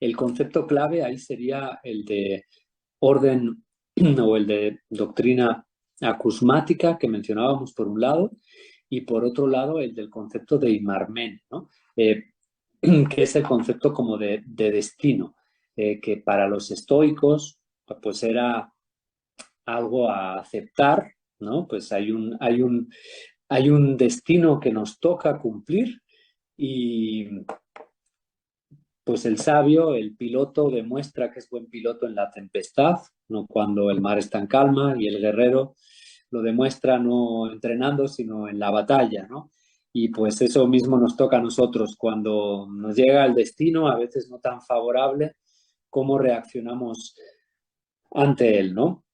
El concepto clave ahí sería el de orden o el de doctrina acusmática que mencionábamos por un lado, y por otro lado el del concepto de imarmen, ¿no? Que es el concepto como de destino, que para los estoicos pues era algo a aceptar, ¿no? Pues hay un destino que nos toca cumplir, y pues el sabio, el piloto, demuestra que es buen piloto en la tempestad, no cuando el mar está en calma, y el guerrero lo demuestra no entrenando, sino en la batalla, ¿no? Y pues eso mismo nos toca a nosotros cuando nos llega el destino, a veces no tan favorable, cómo reaccionamos ante él, ¿no?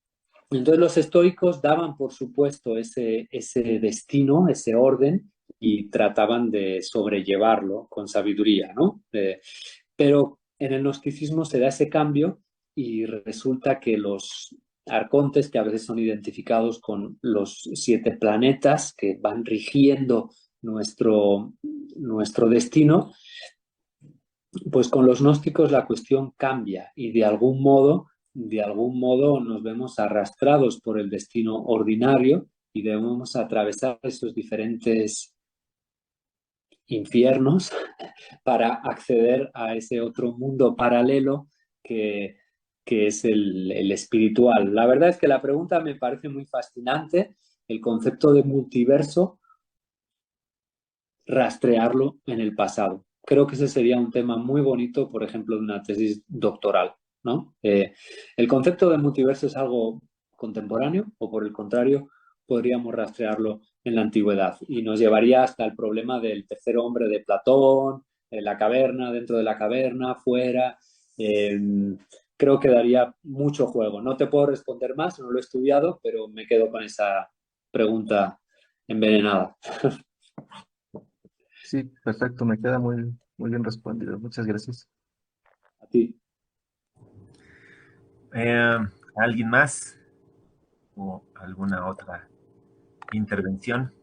Entonces los estoicos daban, por supuesto, ese destino, ese orden, y trataban de sobrellevarlo con sabiduría, ¿no? Pero en el gnosticismo se da ese cambio y resulta que los arcontes, que a veces son identificados con los 7 planetas que van rigiendo nuestro destino, pues con los gnósticos la cuestión cambia y de algún modo nos vemos arrastrados por el destino ordinario y debemos atravesar esos diferentes infiernos para acceder a ese otro mundo paralelo que es el espiritual. La verdad es que la pregunta me parece muy fascinante, el concepto de multiverso, rastrearlo en el pasado. Creo que ese sería un tema muy bonito, por ejemplo, de una tesis doctoral, ¿no? ¿El concepto de multiverso es algo contemporáneo o, por el contrario, podríamos rastrearlo en la antigüedad? Y nos llevaría hasta el problema del tercer hombre de Platón, la caverna, dentro de la caverna, fuera. Creo que daría mucho juego. No te puedo responder más, no lo he estudiado, pero me quedo con esa pregunta envenenada. Sí, perfecto, me queda muy bien respondido. Muchas gracias. A ti. ¿Alguien más? ¿O alguna otra intervención?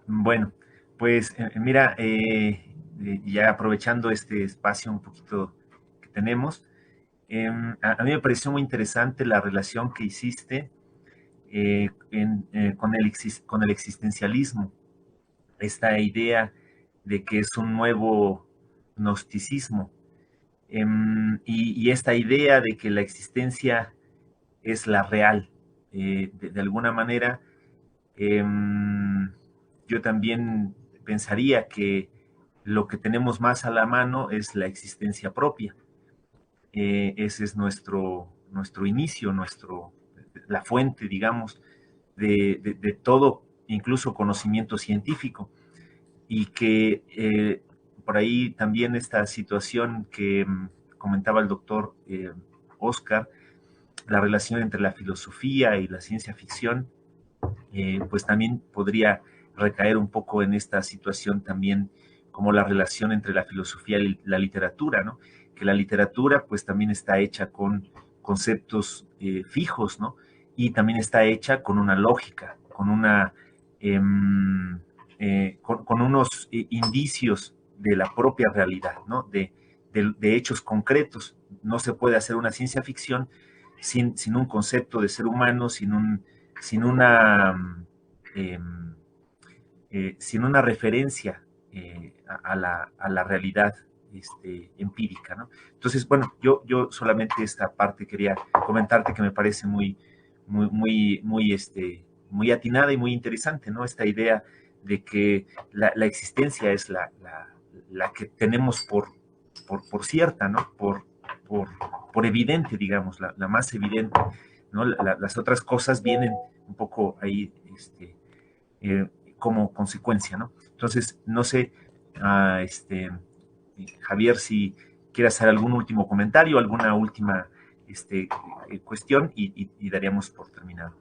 Bueno, pues mira, ya aprovechando este espacio un poquito que tenemos, a mí me pareció muy interesante la relación que hiciste con el existencialismo, esta idea de que es un nuevo gnosticismo, y esta idea de que la existencia es la real. De alguna manera, yo también pensaría que lo que tenemos más a la mano es la existencia propia. Ese es nuestro inicio, la fuente, digamos, de todo, incluso conocimiento científico. Y que por ahí también esta situación que comentaba el doctor Oscar, la relación entre la filosofía y la ciencia ficción, pues también podría recaer un poco en esta situación también, como la relación entre la filosofía y la literatura, ¿no? Que la literatura pues también está hecha con conceptos fijos, ¿no? Y también está hecha con una lógica, con unos indicios de la propia realidad, ¿no? De hechos concretos. No se puede hacer una ciencia ficción sin un concepto de ser humano, sin una referencia a la realidad empírica, ¿no? Entonces, bueno, yo solamente esta parte quería comentarte que me parece muy atinada y muy interesante, ¿no? Esta idea de que la existencia es la que tenemos por cierta, ¿no? Por evidente, digamos, la más evidente, ¿no? Las otras cosas vienen un poco ahí como consecuencia, ¿no? Entonces, no sé, Javier, si quieres hacer algún último comentario, alguna última cuestión y daríamos por terminado.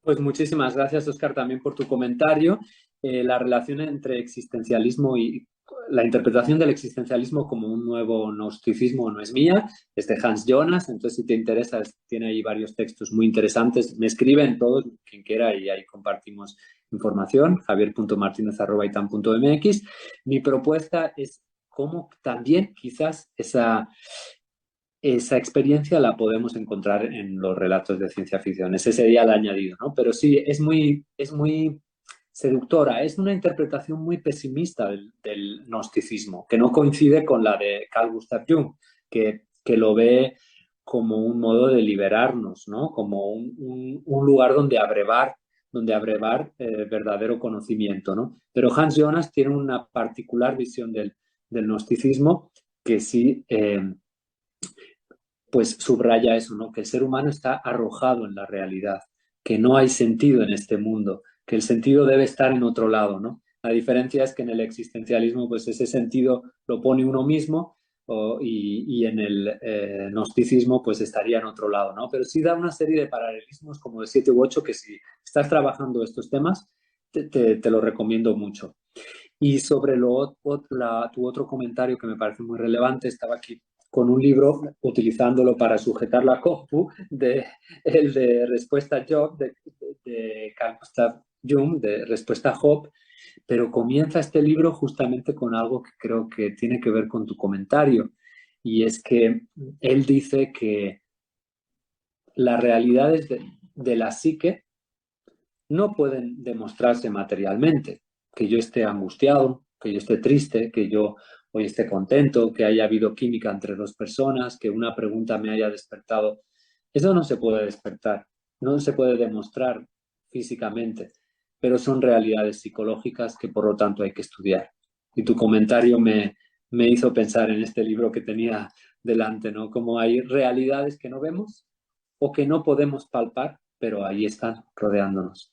Pues muchísimas gracias, Oscar, también por tu comentario. La relación entre existencialismo y la interpretación del existencialismo como un nuevo gnosticismo no es mía, es de Hans Jonas. Entonces, si te interesa, tiene ahí varios textos muy interesantes. Me escriben todos, quien quiera, y ahí compartimos información, javier.martinez@itam.mx. Mi propuesta es cómo también quizás esa experiencia la podemos encontrar en los relatos de ciencia ficción. Ese sería el añadido, ¿no? Pero sí, es muy seductora. Es una interpretación muy pesimista del gnosticismo, que no coincide con la de Carl Gustav Jung, que lo ve como un modo de liberarnos, ¿no? Como un lugar donde abrevar verdadero conocimiento, ¿no? Pero Hans Jonas tiene una particular visión del gnosticismo que sí pues subraya eso, ¿no? Que el ser humano está arrojado en la realidad, que no hay sentido en este mundo, que el sentido debe estar en otro lado, ¿no? La diferencia es que en el existencialismo, pues ese sentido lo pone uno mismo y en el gnosticismo, pues estaría en otro lado, ¿no? Pero sí da una serie de paralelismos como de 7 u 8 que si estás trabajando estos temas, te lo recomiendo mucho. Y sobre tu otro comentario que me parece muy relevante, estaba aquí con un libro, utilizándolo para sujetar la compu, el de Respuesta Job, de Carl Gustav Jung, de Respuesta Job, Pero comienza este libro justamente con algo que creo que tiene que ver con tu comentario, y es que él dice que las realidades de la psique no pueden demostrarse materialmente. Que yo esté angustiado, que yo esté triste, que yo hoy esté contento, que haya habido química entre dos personas, que una pregunta me haya despertado. Eso no se puede despertar, no se puede demostrar físicamente, pero son realidades psicológicas que por lo tanto hay que estudiar. Y tu comentario me hizo pensar en este libro que tenía delante, ¿no? Como hay realidades que no vemos o que no podemos palpar, pero ahí están rodeándonos.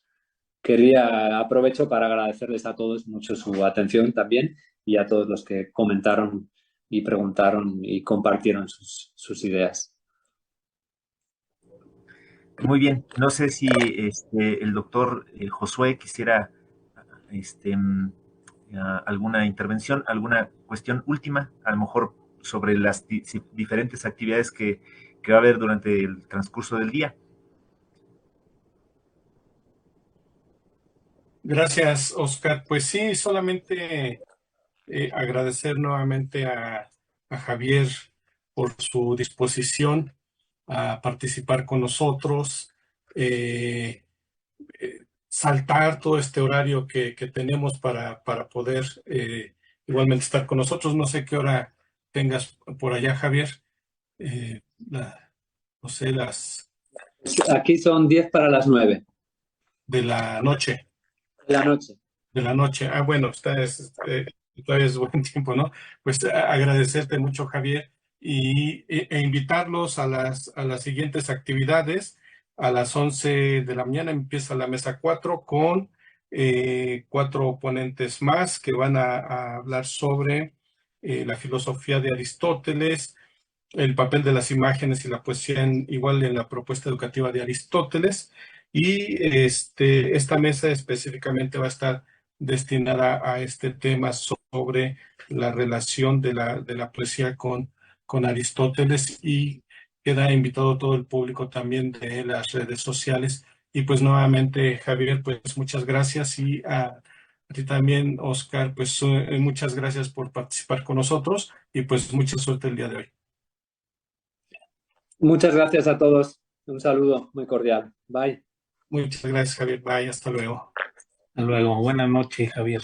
Aprovecho para agradecerles a todos mucho su atención también y a todos los que comentaron y preguntaron y compartieron sus ideas. Muy bien, no sé si el doctor Josué quisiera alguna intervención, alguna cuestión última, a lo mejor sobre las diferentes actividades que va a haber durante el transcurso del día. Gracias, Oscar. Pues sí, solamente agradecer nuevamente a Javier por su disposición a participar con nosotros, saltar todo este horario que tenemos para poder igualmente estar con nosotros. No sé qué hora tengas por allá, Javier. No sé, las Aquí son 10 para las 9. de la noche. De la noche. De la noche. Ah, bueno, todavía es buen tiempo, ¿no? Pues agradecerte mucho, Javier, e invitarlos a las siguientes actividades. A las 11 de la mañana empieza la mesa 4 con 4 ponentes más que van a hablar sobre la filosofía de Aristóteles, el papel de las imágenes y la poesía igual en la propuesta educativa de Aristóteles. Y esta mesa específicamente va a estar destinada a este tema sobre la relación de la poesía con Aristóteles, y queda invitado todo el público también de las redes sociales. Y pues nuevamente, Javier, pues muchas gracias, y a ti también, Oscar, pues muchas gracias por participar con nosotros, y pues mucha suerte el día de hoy. Muchas gracias a todos. Un saludo muy cordial. Bye. Muchas gracias, Javier. Bye, hasta luego. Hasta luego. Buenas noches, Javier.